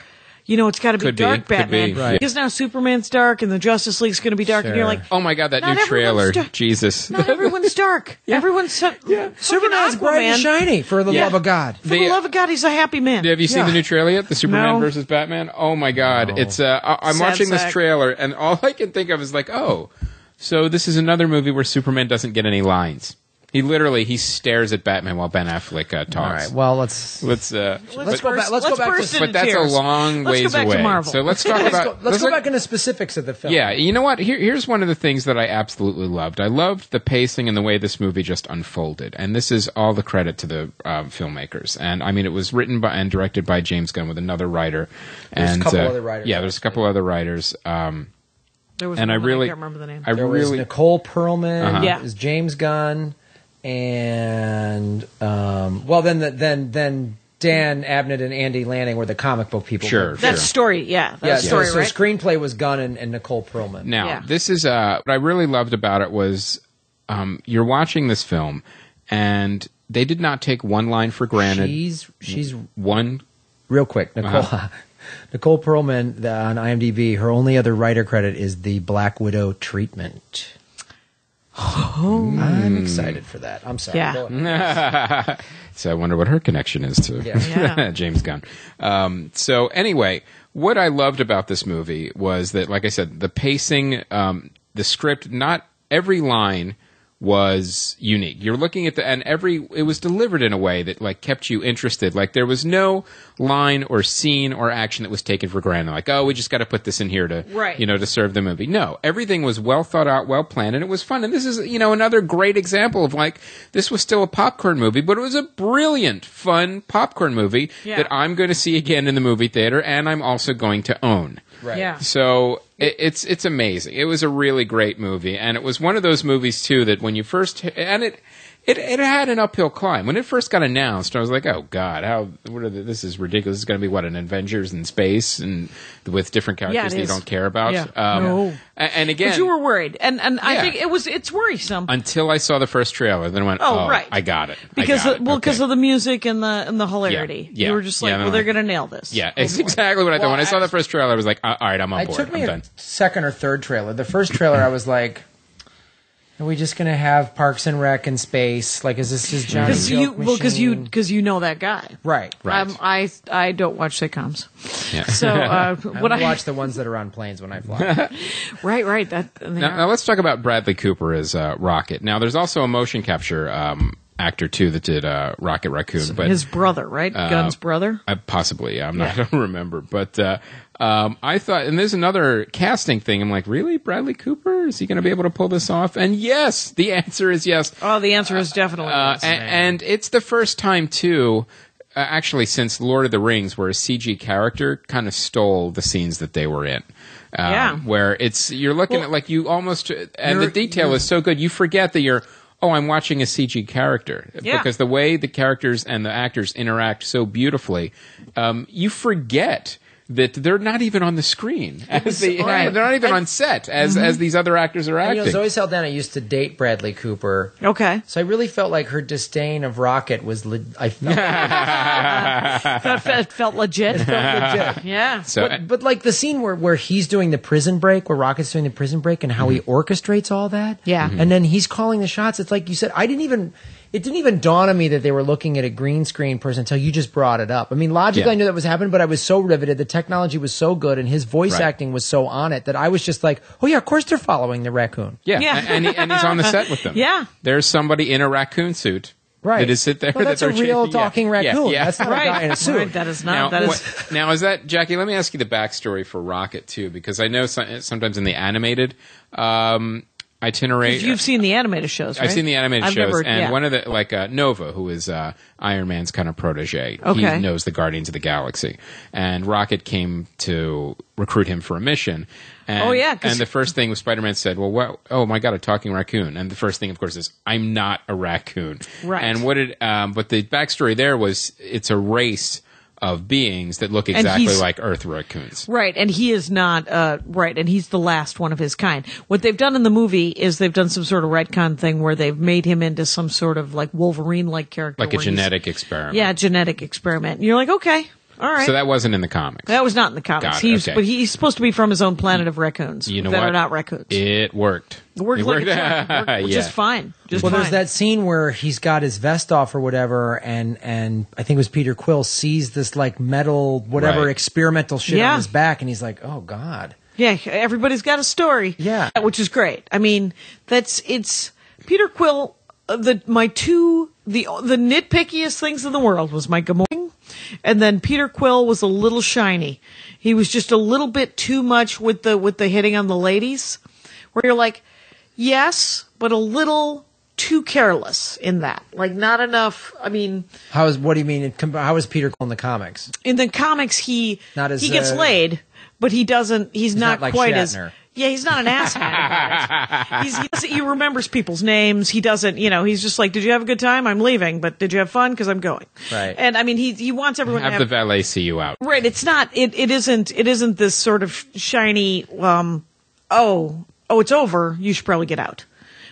It's got to be Could be, dark, could Batman. be, right. Because now Superman's dark and the Justice League's going to be dark, and you're like, Oh my God, that Not new trailer. everyone's Jesus. not everyone's dark. Everyone's Superman's bright and shiny, for the love of God. For the love of God, he's a happy man. Have you seen Yeah. the new trailer yet? The Superman No. versus Batman? Oh my God. It's I'm Sad watching this sack. trailer, and all I can think of is like, oh, so this is another movie where Superman doesn't get any lines. He stares at Batman while Ben Affleck talks. All right. Well, let's go back. Let's go back burst to. into But that's tears. a long Let's ways go back away. to Marvel. So let's talk about. Let's go back into specifics of the film. Yeah, you know what? Here's one of the things that I absolutely loved. I loved the pacing and the way this movie just unfolded. And this is all the credit to the filmmakers. And I mean, it was written by and directed by James Gunn with another writer. There's a couple other writers. Yeah, there's a couple other writers. There was And I one, really, I can't remember the name. There was Nicole Perlman. Yeah. Is James Gunn, and then Dan Abnett and Andy Lanning were the comic book people. Sure. That's story, Yeah, That's story, so right? screenplay was Gunn and Nicole Perlman. Now, Yeah. this is what I really loved about it was you're watching this film, and they did not take one line for granted. She's One. real quick, Nicole. Nicole Perlman on IMDb. Her only other writer credit is the Black Widow treatment. I'm excited for that. I'm sorry. Yeah. Go ahead. So I wonder what her connection is to Yeah. James Gunn. So anyway, what I loved about this movie was that, like I said, the pacing, the script, not every line was unique. You're looking at it was delivered in a way that like kept you interested. Like there was no line or scene or action that was taken for granted. Like, oh, we just got to put this in here to, Right. to serve the movie. No, everything was well thought out, well planned, and it was fun. And this is, another great example of like, this was still a popcorn movie, but it was a brilliant, fun popcorn movie that I'm going to see again in the movie theater, and I'm also going to own. Right. Yeah. So it's amazing. It was a really great movie, and it was one of those movies too that when you first it had an uphill climb when it first got announced. I was like, oh God, this is ridiculous. This is going to be what, an Avengers in space and with different characters that you don't care about. Yeah. No. And again, But you were worried, and I think it's worrisome until I saw the first trailer. Then I went, right. I got it. because I got it. of the music and the hilarity. Yeah. You were just like, Yeah, well, they're going to nail this. Yeah, it's exactly what I thought. When I saw the first trailer, I was like, all right, I'm on board. It took me I'm a done. second or third trailer. The first trailer, I was like, are we just going to have Parks and Rec in space? Like, is this his Johnny joke machine? Because you know that guy. Right. I don't watch sitcoms. Yeah. So I watch the ones that are on planes when I fly. right. Now let's talk about Bradley Cooper as Rocket. Now, there's also a motion capture actor too that did Rocket Raccoon, but his brother, right? Gunn's brother. possibly. I don't remember, but I thought, and there's another casting thing. I'm like, really, Bradley Cooper? Is he going to be able to pull this off? And yes, the answer is yes. Oh, the answer is definitely yes. And it's the first time too. Actually, since Lord of the Rings, where a CG character kind of stole the scenes that they were in. Where you're looking at like you almost, and the detail is so good, you forget that I'm watching a CG character. Yeah. Because the way the characters and the actors interact so beautifully, you forget that they're not even on the screen. They're not even on set as these other actors are acting. Zoe Saldana used to date Bradley Cooper. Okay. So I really felt like her disdain of Rocket was... I felt It felt legit. Yeah. So, but like the scene where he's doing the prison break, where Rocket's doing the prison break, and how he orchestrates all that. Yeah. And then he's calling the shots. It's like you said, it didn't even dawn on me that they were looking at a green screen person until you just brought it up. I mean, logically I knew that was happening, but I was so riveted. The technology was so good and his voice acting was so on it that I was just like, oh yeah, of course they're following the raccoon. yeah. Yeah. And he's on the set with them. Yeah. There's somebody in a raccoon suit. Right. That is sit there. Well, that's that a they're real chasing. talking raccoon. Yeah. That's not a guy in a suit. Right, that is not. Now, is that, Jackie, let me ask you the backstory for Rocket, too, because I know sometimes in the animated itinerary. You've seen the animated shows, right? I've seen the animated shows, never, and one of the, like, Nova, who is Iron Man's kind of protege. Okay. He knows the Guardians of the Galaxy. And Rocket came to recruit him for a mission. And, and the first thing Spider-Man said, oh my God, a talking raccoon. And the first thing, of course, is, I'm not a raccoon. Right. And but the backstory there was, it's a race of beings that look exactly like Earth raccoons. Right, and he is not, and he's the last one of his kind. What they've done in the movie is they've done some sort of retcon thing where they've made him into some sort of like Wolverine-like character. Like a genetic experiment. Yeah, genetic experiment. And you're like, okay. All right. So that wasn't in the comics. That was not in the comics. But he's supposed to be from his own planet of raccoons. You know that what? are not raccoons. It worked. It worked like a charm, which is fine. There's that scene where he's got his vest off or whatever, and I think it was Peter Quill sees this like metal whatever experimental shit on his back, and he's like, oh God. Yeah, everybody's got a story. Yeah, which is great. I mean, it's Peter Quill. The nitpickiest things in the world was my Gamorrean, and then Peter Quill was a little shiny. He was just a little bit too much with the hitting on the ladies, where you're like, yes, but a little too careless in that. Like not enough. I mean, what do you mean? How is Peter Quill in the comics? In the comics, he gets laid, but he doesn't. He's not like quite Shatner. Yeah, he's not an asshat about it. He remembers people's names. He doesn't, he's just like, did you have a good time? I'm leaving, but did you have fun? Because I'm going. Right. And I mean, he wants everyone to have the valet see you out. Right. It's not, it isn't this sort of shiny, it's over. You should probably get out,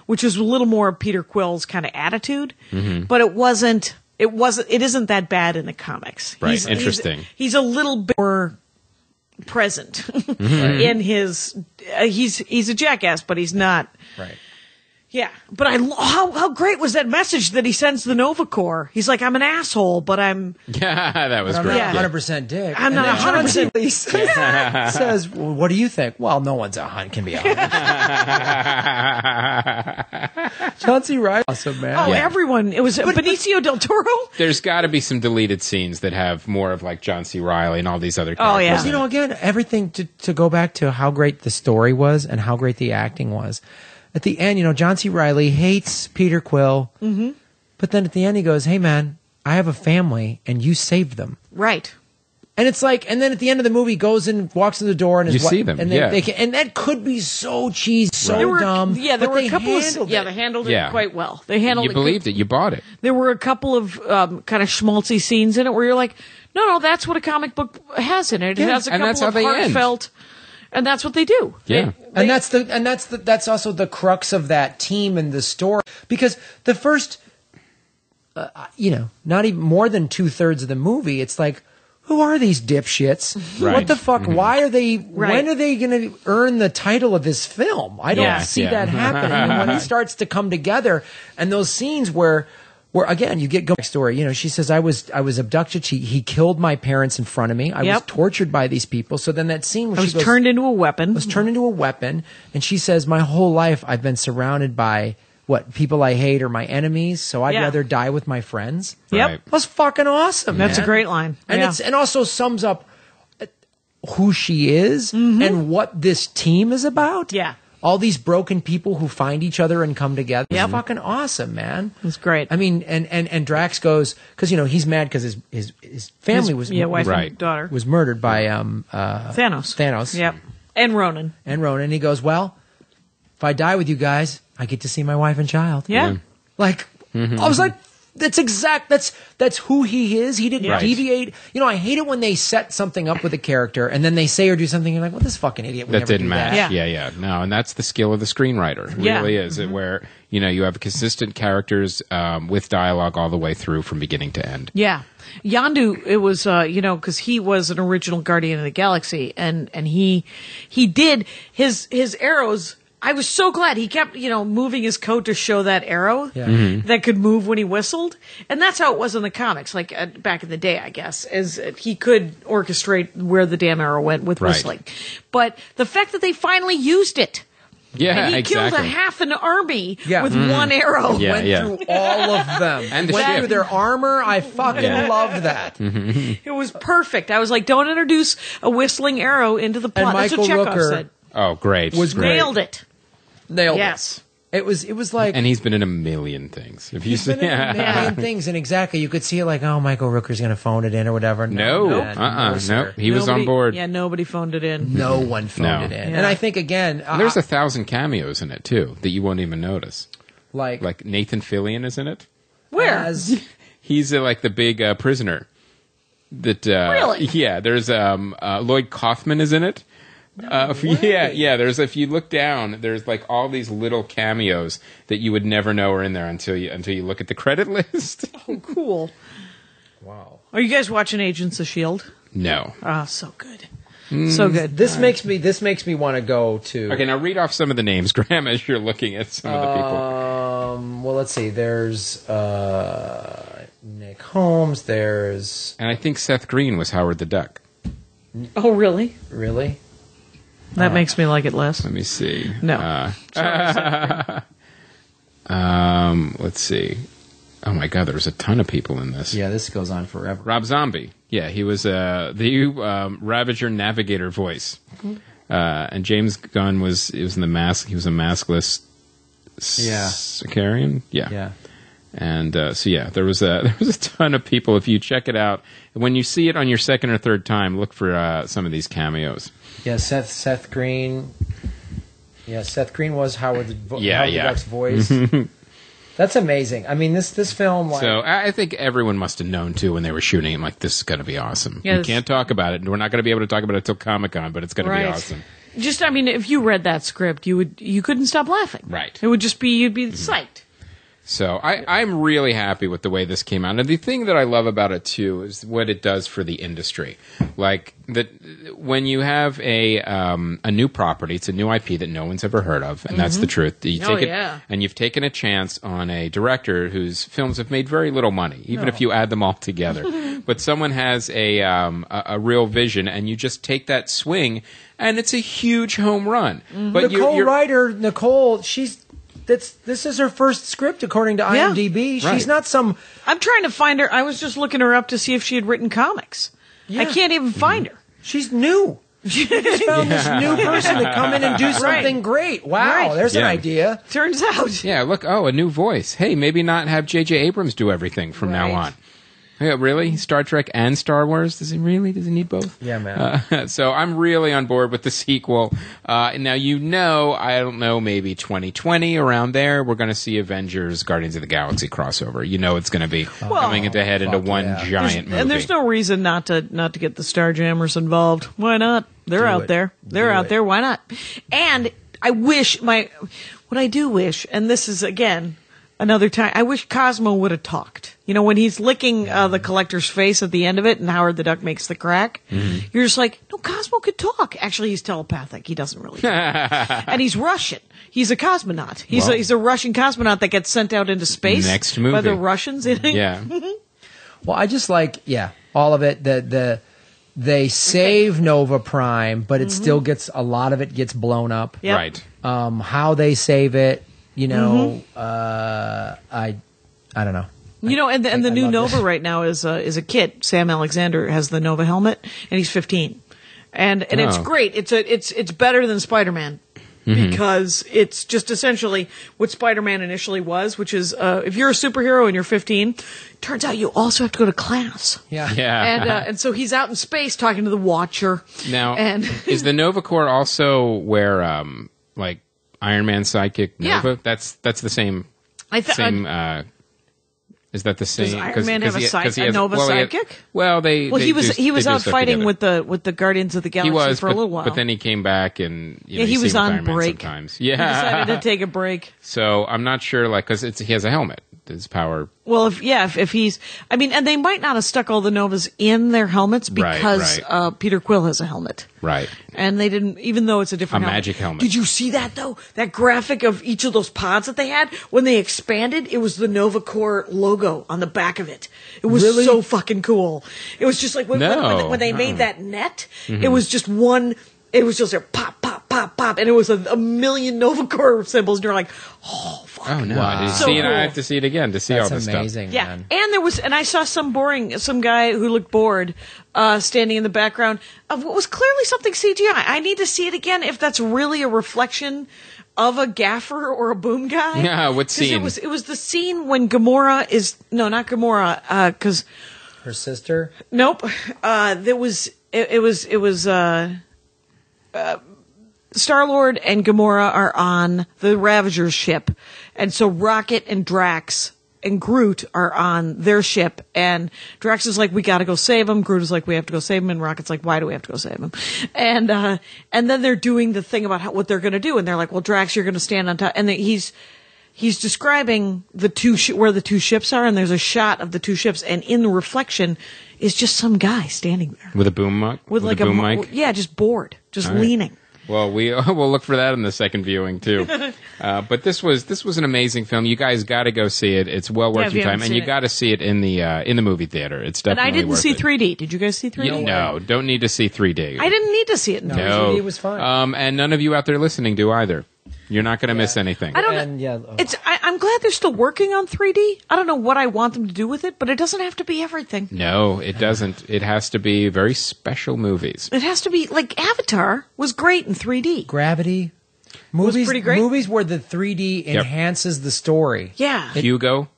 which is a little more of Peter Quill's kind of attitude, but it isn't that bad in the comics. Right. Interesting. He's a little bit more present in his he's a jackass, but he's not right. Yeah, but how great was that message that he sends the Nova Corps? He's like, I'm an asshole, but I'm that was I'm great. not 100% dick. I'm not 100%. Says, well, what do you think? Well, no one's can be 100. John C. Reilly, awesome man. Oh, Yeah. everyone. It was Benicio del Toro. There's got to be some deleted scenes that have more of like John C. Reilly and all these other characters. Oh, yeah. in You know, it. again, everything to go back to how great the story was and how great the acting was. At the end, you know, John C. Reilly hates Peter Quill, but then at the end he goes, "Hey, man, I have a family, and you saved them." Right. And it's like, and then at the end of the movie, goes and walks in the door, and You see them, and yeah. and that could be so cheesy, so There were, dumb. yeah, there but were they a couple handled of yeah, it. they handled Yeah. it quite well. They handled You it. believed it. You bought it. There were a couple of kind of schmaltzy scenes in it where you're like, no, that's what a comic book has in it. It has a and couple that's how of they end. heartfelt, and that's what they do. Yeah. And that's also the crux of that team and the story, because the first, not even more than 2/3 of the movie, it's like, who are these dipshits? Right. What the fuck? Why are they? Right. When are they going to earn the title of this film? I don't Yeah. see Yeah. that happening. And when it starts to come together, and those scenes where again you get backstory. You know, she says, I was abducted. He killed my parents in front of me. I was Yep. tortured by these people. So then that scene where I she was goes, turned into a weapon. was turned into a weapon, and she says, my whole life I've been surrounded by people I hate or my enemies, so I'd Yeah. rather die with my friends. Yep. Right. That's fucking awesome. That's man. a great line. And Yeah. and also sums up who she is and what this team is about. Yeah. All these broken people who find each other and come together. Yep. It's fucking awesome, man. It's great. I mean, and Drax goes, because he's mad because his family was wife Right. and daughter. was murdered by Thanos. Thanos. Yep. And Ronan. And Ronan. He goes, well, if I die with you guys, I get to see my wife and child. Yeah. Like, I was like, that's who he is. He didn't Right. deviate. I hate it when they set something up with a character and then they say or do something. You're like, well, this fucking idiot would That never didn't do match. that. Yeah. No, and that's the skill of the screenwriter. It Yeah. really is. Where, you have consistent characters with dialogue all the way through from beginning to end. Yeah. Yondu, it was, because he was an original Guardian of the Galaxy, and he did his arrows. I was so glad he kept, moving his coat to show that arrow that could move when he whistled. And that's how it was in the comics, like back in the day, I guess, is he could orchestrate where the damn arrow went with Right. whistling. But the fact that they finally used it. Yeah, And he exactly. killed a half an army Yeah. with one arrow. Yeah, Went yeah. through all of them. And the went ship. through their armor. I fucking loved that. It was perfect. I was like, don't introduce a whistling arrow into the plot. And That's what Michael Chekhov Rooker said. Oh, great. Was great. Nailed it. Nailed Yes. it. It was like And he's been in a million things. If you he's been see, in a million things, and exactly you could see it like, oh, Michael Rooker's going to phone it in or whatever. No, man, no, sir. he was on Nobody- board. Yeah, nobody phoned it in. No one phoned No. it in, Yeah. and I think again, There's 1,000 cameos in it too that you won't even notice. like Like Nathan Fillion is in it. Where? as He's like the big prisoner. That Really? Yeah. There's Lloyd Kaufman is in it. Yeah. There's if you look down, there's like all these little cameos that you would never know are in there until you look at the credit list. Oh, cool. wow. Are you guys watching Agents of S.H.I.E.L.D.? No. Oh, so good. So good. This makes me want to go to. Okay, now read off some of the names, Graham, as you're looking at some of the people. Well, let's see. There's Nick Holmes. There's And I think Seth Green was Howard the Duck. Oh, really? really. That makes me like it less. Let me see. No. Let's see. Oh my God, there was a ton of people in this. Yeah, this goes on forever. Rob Zombie. Yeah, he was the Ravager Navigator voice. And James Gunn was in the mask. He was a maskless Sicarian. Yeah. And there was a ton of people. If you check it out, when you see it on your second or third time, look for some of these cameos. Yeah, Seth Green. Yeah, Seth Green was Howard the Duck's voice. That's amazing. I mean, this film. Like, So I think everyone must have known too when they were shooting. Like, this is going to be awesome. Yeah, We can't talk about it. We're not going to be able to talk about it until Comic-Con, but it's going to be Right. awesome. Just, I mean, if you read that script, you couldn't stop laughing. Right. It would just be, you'd be psyched. So I'm really happy with the way this came out. And the thing that I love about it, too, is what it does for the industry. Like, that when you have a new property, it's a new IP that no one's ever heard of, and that's the truth. You Oh, take it, yeah. and you've taken a chance on a director whose films have made very little money, even if you add them all together. But someone has a real vision, and you just take that swing, and it's a huge home run. But Nicole Ryder, she's this is her first script according to IMDb. Right. She's not some. I'm trying to find her. I was just looking her up to see if she had written comics. I can't even find her. She's new. She just found this new person to come in and do something great. Wow, there's an idea. Turns out. Yeah, look, a new voice. Hey, maybe not have J.J. Abrams do everything from now on. Yeah, really? Star Trek and Star Wars? Does he need both? Yeah, man. So I'm really on board with the sequel. Now, I don't know, maybe 2020, around there, we're going to see Avengers, Guardians of the Galaxy crossover. It's going to be coming into one giant movie. And there's no reason not to get the Starjammers involved. Why not? They're out there. They're out there. Why not? And I wish what I do wish, and this is, again, another time, I wish Cosmo would have talked. When he's licking the collector's face at the end of it and Howard the Duck makes the crack, you're just like, no, Cosmo could talk. Actually, he's telepathic. He doesn't really talk. And he's Russian. He's a cosmonaut. He's a Russian cosmonaut that gets sent out into space next movie. by the Russians. Yeah. Well, I just like, all of it. They save Nova Prime, but it still gets, a lot of it gets blown up. Yep. Right. How they save it, I don't know. And the new love Nova this. right now is a kid. Sam Alexander has the Nova helmet, and he's 15, and it's great. It's better than Spider-Man because it's just essentially what Spider-Man initially was, which is if you're a superhero and you're 15, turns out you also have to go to class. Yeah. And so he's out in space talking to the Watcher. Now, and is the Nova Corps also where Iron Man sidekick Nova? Yeah. That's the same. Is that the same? Does Iron Man have a Nova sidekick? He was out fighting with the Guardians of the Galaxy for a little while. But then he came back and he was on break. Sometimes. Yeah, he decided to take a break. So I'm not sure, because he has a helmet. His power. Well, if he's, and they might not have stuck all the Novas in their helmets because Peter Quill has a helmet. Right. And they didn't, even though it's a different magic helmet. Did you see that though? That graphic of each of those pods that they had when they expanded, it was the Nova Corps logo on the back of it. It was so fucking cool. It was just like when they made that net, it was just one. It was just like pop, pop, pop, pop, and it was a million Nova Corps symbols, and you're like, oh, fuck. Oh, no. Wow. Did you So see it? cool. I have to see it again to see all this amazing, stuff. Yeah, and I saw some guy who looked bored, standing in the background of what was clearly something CGI. I need to see it again if that's really a reflection of a gaffer or a boom guy. Yeah, what scene? It was the scene when Gamora not Gamora, because her sister. Nope. It was Star-Lord and Gamora are on the Ravager's ship, and so Rocket and Drax and Groot are on their ship, and Drax is like, we gotta go save him. Groot is like, we have to go save him, and Rocket's like, why do we have to go save him? And then they're doing the thing about what they're gonna do, and they're like, well, Drax, you're gonna stand on top, and he's describing where the two ships are, and there's a shot of the two ships, and in the reflection is just some guy standing there With a boom mic? with like a boom mic? Yeah, just bored, just leaning. Well, we'll look for that in the second viewing too. But this was an amazing film. You guys got to go see it. It's well worth your time, and you got to see it in the movie theater. It's definitely. And I didn't worth see it. 3D. Did you guys see 3D? No, don't need to see 3D. I didn't need to see it in 3D. No, 3D was fine. And none of you out there listening do either. You're not going to miss anything. I don't And, know. I'm glad they're still working on 3D. I don't know what I want them to do with it, but it doesn't have to be everything. No, it doesn't. It has to be very special movies. It has to be like Avatar was great in 3D. Gravity. Movies, pretty great. Movies where the 3D enhances the story. Yeah. Hugo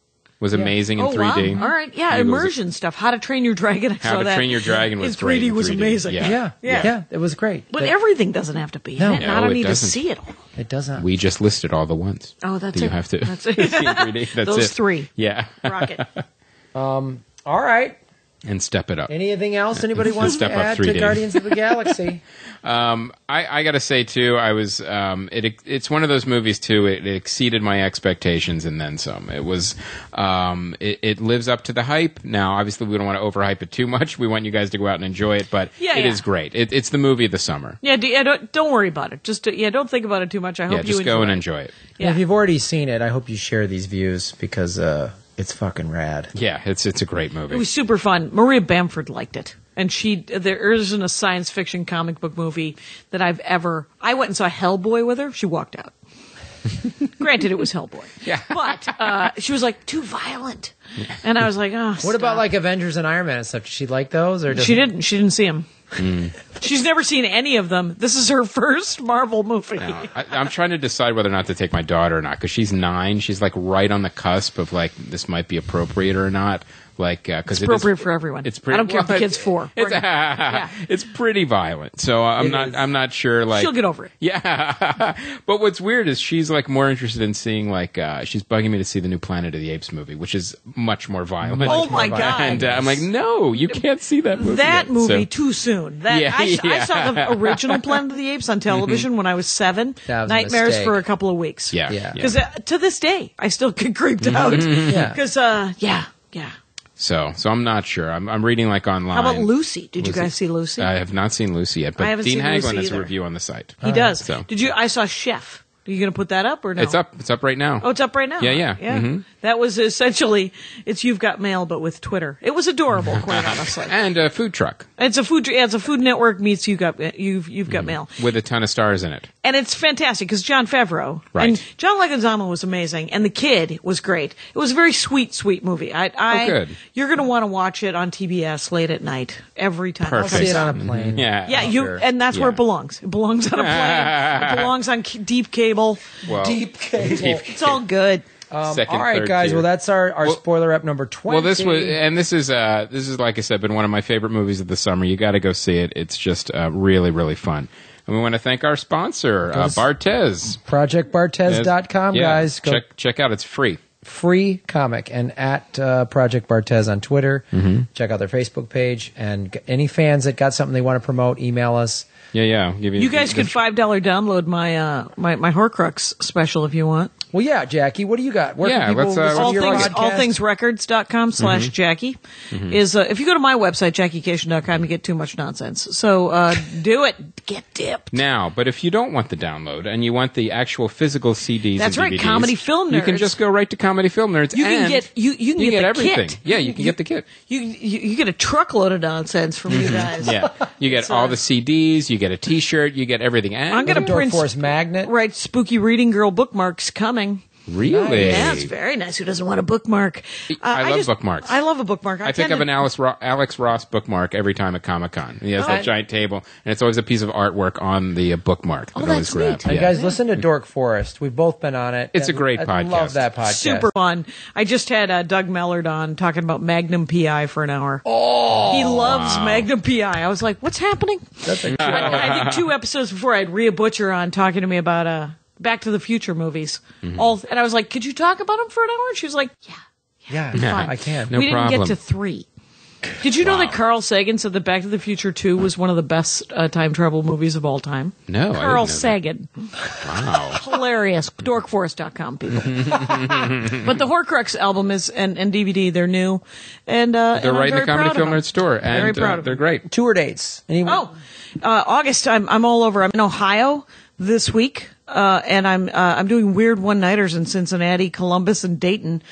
was amazing in 3D. Wow. All right. Yeah. Hugo was immersion stuff. How to Train Your Dragon. I How saw to that. Train Your Dragon was in 3D great in was 3D. amazing. Yeah. Yeah, it was great. But everything doesn't have to be. No. I No, don't it need doesn't. to see it all. It doesn't. We just listed all the ones. Oh, that's that it. You have to That's it. see in 3D. That's Those it. three. Yeah. Rocket. All right. And step it up. Anything else anybody wants to Step up add to 3D. Guardians of the Galaxy? I got to say too, I was. It's one of those movies too. It exceeded my expectations and then some. It was. It lives up to the hype. Now, obviously, we don't want to overhype it too much. We want you guys to go out and enjoy it, but it is great. It's the movie of the summer. Yeah. Don't worry about it. Just don't think about it too much. I hope you just enjoy go and it. enjoy it. Yeah. If you've already seen it, I hope you share these views because it's fucking rad. Yeah, it's a great movie. It was super fun. Maria Bamford liked it. And there isn't a science fiction comic book movie that I went and saw Hellboy with her. She walked out. Granted, it was Hellboy. Yeah. But she was like, too violent. And I was like, oh, What about like Avengers and Iron Man and stuff? Did she like those? Or She didn't see them. She's never seen any of them. This is her first Marvel movie. No, I'm trying to decide whether or not to take my daughter or not, because she's 9. She's like right on the cusp of like, this might be appropriate or not. Like, because it's appropriate for everyone. It's pretty, I don't care if the kid's 4. It's pretty violent. So I'm not sure. Like, she'll get over it. Yeah. But what's weird is she's like more interested in seeing like she's bugging me to see the new Planet of the Apes movie, which is much more violent. Oh my God. And I'm like, no, you can't see that movie. That yet. movie So- too soon. I saw the original Planet of the Apes on television when I was 7. That was a Nightmares mistake. for a couple of weeks. Yeah. Because to this day, I still get creeped out. Yeah. Because, yeah. So I'm not sure. I'm reading like online. How about Lucy? Did you guys see Lucy? I have not seen Lucy yet, I but haven't Dean seen Lucy Haglund has a either. review on the site. He does. So- Did you? I saw Chef. Are you going to put that up or no? It's up. It's up right now. Oh, it's up right now. Yeah. Yeah. Mhm. That was essentially, it's You've Got Mail, but with Twitter. It was adorable, quite honestly. And a food truck It's a Food Network meets You've Got Mail. with a ton of stars in it. And it's fantastic because Jon Favreau Right. and John Leguizamo was amazing, and the kid was great. It was a very sweet movie. good. You're going to want to watch it on TBS late at night every time. Perfect. I'll see it on a plane. Yeah. Yeah, Sure. and that's where Yeah. it belongs. It belongs on a plane. It belongs on deep cable. Well, Deep cable. It's all good. second, All right, third guys. tier. Well, that's our spoiler up number 20. Well, this is like I said, been one of my favorite movies of the summer. You got to go see it. It's just really, really fun. And we want to thank our sponsor, Bartez. ProjectBartez.com, guys. Go Check out. It's free. free comic, and at Project Bartez on Twitter. Check out their Facebook page, and any fans that got something they want to promote, email us. Yeah. You guys could $5 download my Horcrux special if you want. Well, yeah, Jackie, what do you got? Where Yeah, can people let's, listen to All your things, podcast? allthingsrecords.com/Jackie is, if you go to my website, JackieKashian.com, you get too much nonsense. So, do it. Get dipped. Now, but if you don't want the download and you want the actual physical CDs, That's and right, DVDs, Comedy Film you can Nerds. just go right to Comedy Film Nerds. You can and get you can you get the everything. kit. Yeah, you can get the kit. You get a truckload of nonsense from you guys. Yeah, you get all the CDs. You get a T-shirt. You get everything. And I'm gonna Dork print Force Magnet. Right, Spooky Reading Girl bookmarks coming. really, Yeah, it's very nice. Who doesn't want a bookmark? I love bookmarks. I love a bookmark. I pick up an Alex Ross bookmark every time at Comic-Con. He has that giant table, and it's always a piece of artwork on the bookmark. that I always that's grab. neat. And Yeah. guys, listen to Dork Forest. We've both been on it. It's a great I podcast. love that podcast. Super fun. I just had Doug Mellard on talking about Magnum PI for an hour. Oh, he loves Magnum PI. I was like, "What's happening?" That's a I think 2 episodes before, I had Rhea Butcher on talking to me about Back to the Future movies. And I was like, "Could you talk about them for an hour?" And she was like, "Yeah." yeah, I can. No we didn't problem. get to 3. Did you know that Carl Sagan said that Back to the Future 2 was one of the best time travel movies of all time? No, I didn't Carl know that. Sagan. Wow. Hilarious. Dorkforest.com, people. But the Horcrux album is and DVD, they're new. And They're right in the Comedy Film Nerd store, and Very proud of they're them. great. Tour dates. Anyone? August, I'm all over. I'm in Ohio this week. And I'm doing weird one-nighters in Cincinnati, Columbus, and Dayton,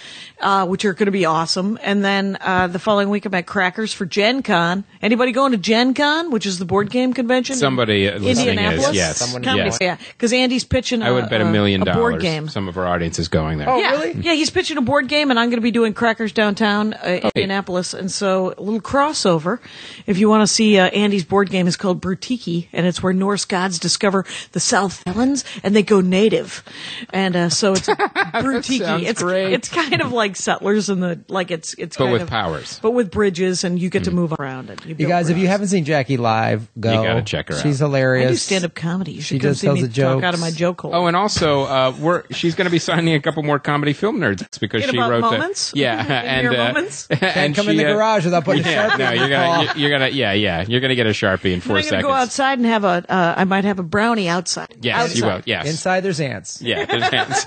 which are going to be awesome. And then the following week, I'm at Crackers for Gen Con. Anybody going to Gen Con, which is the board game convention? Somebody in listening Indianapolis? is, yes. Someone- Comedy, yes. yeah, because Andy's pitching. I would bet $1 million. a board game. Some of our audience is going there. Oh, Yeah, really? yeah, he's pitching a board game, and I'm going to be doing Crackers downtown, Indianapolis, and so a little crossover. If you want to see Andy's board game, is called Brutiki, and it's where Norse gods discover the South Islands and they go native, and so it's Brutiki. sounds It's great. it's kind of like Settlers in the it's But kind with of, powers. but with bridges, and you get to move around it. You guys, if you haven't seen Jackie live, go. You gotta check her out. She's I hilarious. do stand-up comedy. You should She come just see tells me the talk jokes. out of my joke hole. Oh, and also, she's going to be signing a couple more Comedy Film Nerds because In she about wrote moments? the yeah, In and your moments? and Can't come in she, the garage without putting a Yeah, Sharpie no, in you're your gonna paw. you're gonna you're gonna get a Sharpie in 4 I'm going to seconds. go outside and have I might have a brownie outside. Yes, outside. you will. Yes. Inside, there's ants. Yeah. There's hands.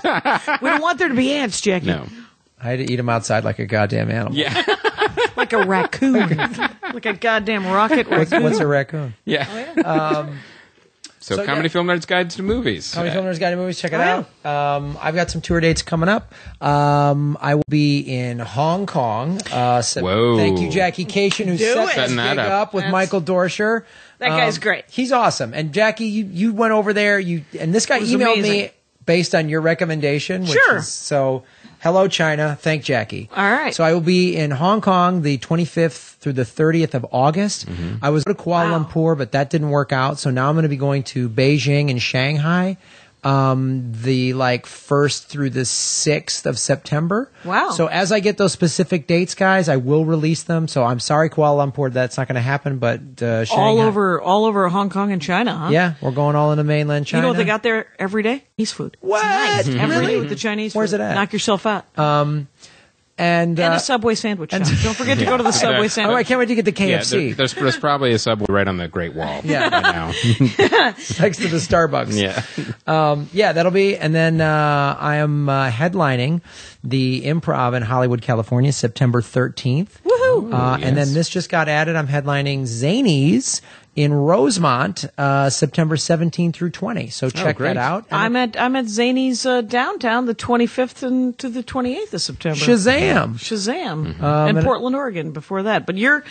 We don't want there to be ants, Jackie. No. I had to eat them outside like a goddamn animal. Yeah. Like a raccoon. Like a goddamn rocket raccoon. What's a raccoon? Yeah. So, So, Comedy yeah. Film Nerds Guide to Movies. Comedy Film Nerds Guide to Movies. Check it Oh, out. I've got some tour dates coming up. I will be in Hong Kong. So Whoa. Thank you, Jackie Kashian, who set this Setting that gig up. up with That's- Michael Dorsher. That guy's great. He's awesome. And Jackie, you went over there. And this guy was emailed amazing. me based on your recommendation. Which Sure. So, hello, China. Thank Jackie. All right. So I will be in Hong Kong the 25th through the 30th of August. I was going to Kuala Wow. Lumpur, but that didn't work out. So now I'm going to be going to Beijing and Shanghai. The 1st through the 6th of September. Wow. So as I get those specific dates, guys, I will release them. So I'm sorry, Kuala Lumpur, that's not going to happen, but Shanghai. all over Hong Kong and China, huh? Yeah, we're going all into mainland China. You know what they got there every day? Chinese food. What? It's nice. Every Really? day with the Chinese food. Where's it at? Knock yourself out. And a Subway sandwich shop. Don't forget to go to the Subway oh, sandwich. I can't wait to get the Yeah, KFC. there's probably a Subway right on the Great Wall. Yeah. right now. Next to the Starbucks. Yeah. Yeah, that'll be. And then I am headlining the Improv in Hollywood, California, September 13th. Woohoo! And then this just got added. I'm headlining Zanies in Rosemont, September 17 through 20. So check great. that out. I'm at Zany's downtown the 25th and to the 28th of September. Shazam! Shazam. And Portland, Oregon before that. But you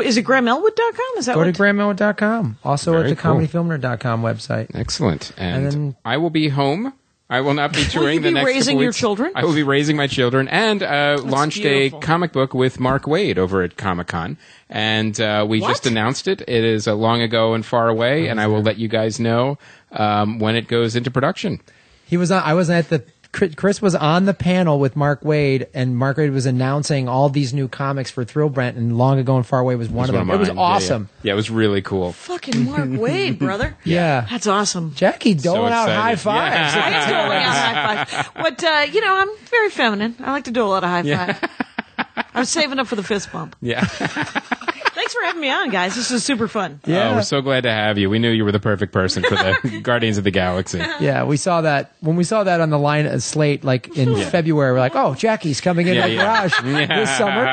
is it GrahamElwood.com? Is that Go what? to GrahamElwood.com. Also Very at the cool. ComedyFilmer.com website. Excellent. And then- I will be home. I will not be touring you the be next raising couple your weeks. children? I will be raising my children and launched beautiful. a comic book with Mark Waid over at Comic-Con. And we What? just announced it. It is long ago and far away, and I will let you guys know when it goes into production. He was on. I was at the. Chris was on the panel with Mark Waid, and Mark Waid was announcing all these new comics for Thrill Brent, and Long Ago and Far Away was one of them. It was mine. Yeah, awesome. Yeah, it was really cool. Fucking Mark Waid, brother. Yeah. That's awesome. Jackie doling out excited. high fives. Yeah. I am doling out high five. But, I'm very feminine. I like to do a lot of high five. I'm saving up for the fist bump. Yeah. Thanks for having me on, guys. This is super fun. Yeah. Oh, we're so glad to have you. We knew you were the perfect person for the Guardians of the Galaxy. Yeah, we saw that when we saw that on the line slate, like in February. We're like, "Oh, Jackie's coming in the garage this summer."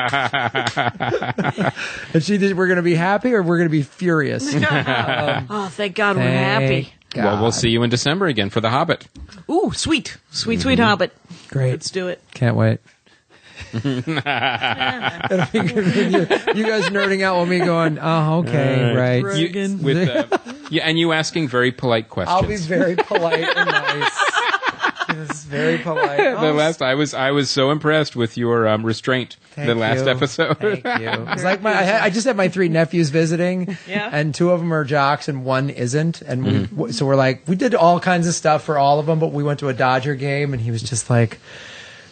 And we're going to be happy or we're going to be furious. Oh, thank God we're happy. God. Well, we'll see you in December again for The Hobbit. Ooh, sweet. Sweet Hobbit. Great. Let's do it. Can't wait. You guys nerding out with me going, "Oh, okay, right." Reagan. And you asking very polite questions. I'll be very polite and nice. It's very polite. I was so impressed with your restraint the last episode. Thank you. It's like I just had my 3 nephews visiting, and 2 of them are jocks and 1 isn't, and so we're like, we did all kinds of stuff for all of them, but we went to a Dodger game, and he was just like,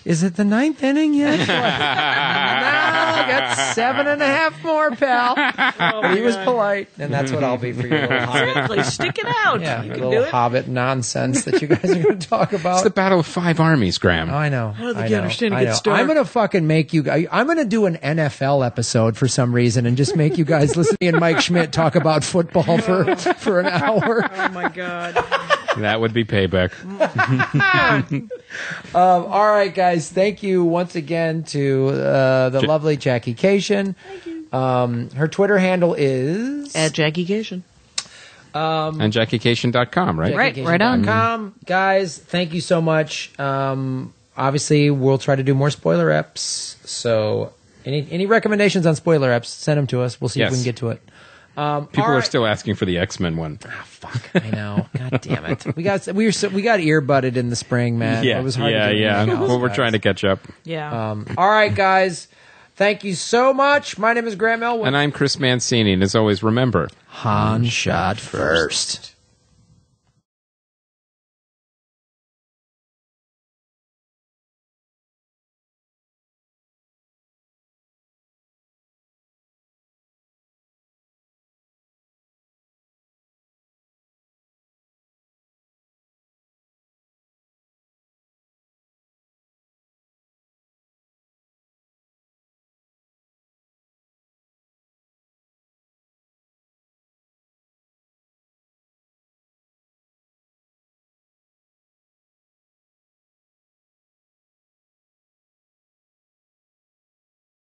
"Is it the 9th inning yet?" Like, no, I got 7.5 more, pal. But he was polite, and that's what I'll be for your little Hobbit. Exactly. Stick it out. Yeah, You your can do little it. Hobbit nonsense that you guys are going to talk about. It's the Battle of 5 Armies, Graham. Oh, I know. I don't think you understand. It gets dark. I'm going to fucking make you guys. I'm going to do an NFL episode for some reason and just make you guys listen to me and Mike Schmidt talk about football for an hour. Oh, my God. That would be payback. All right, guys. Thank you once again to the lovely Jackie Kashian. Thank you. Her Twitter handle is At Jackie Kashian. And JackieKashian.com, right? Right on. JackieKashian.com. Guys, thank you so much. Obviously, we'll try to do more spoiler eps. So, any recommendations on spoiler eps, send them to us. We'll see if we Yes. can get to it. People are still asking for the X-Men one. Fuck, I know. God damn it. We got earbutted in the spring, man. It was hard to do anything else, Well, we're guys. trying to catch up. Yeah. All right, guys. Thank you so much. My name is Graham Elwood. And I'm Chris Mancini, and as always, remember... Han shot first.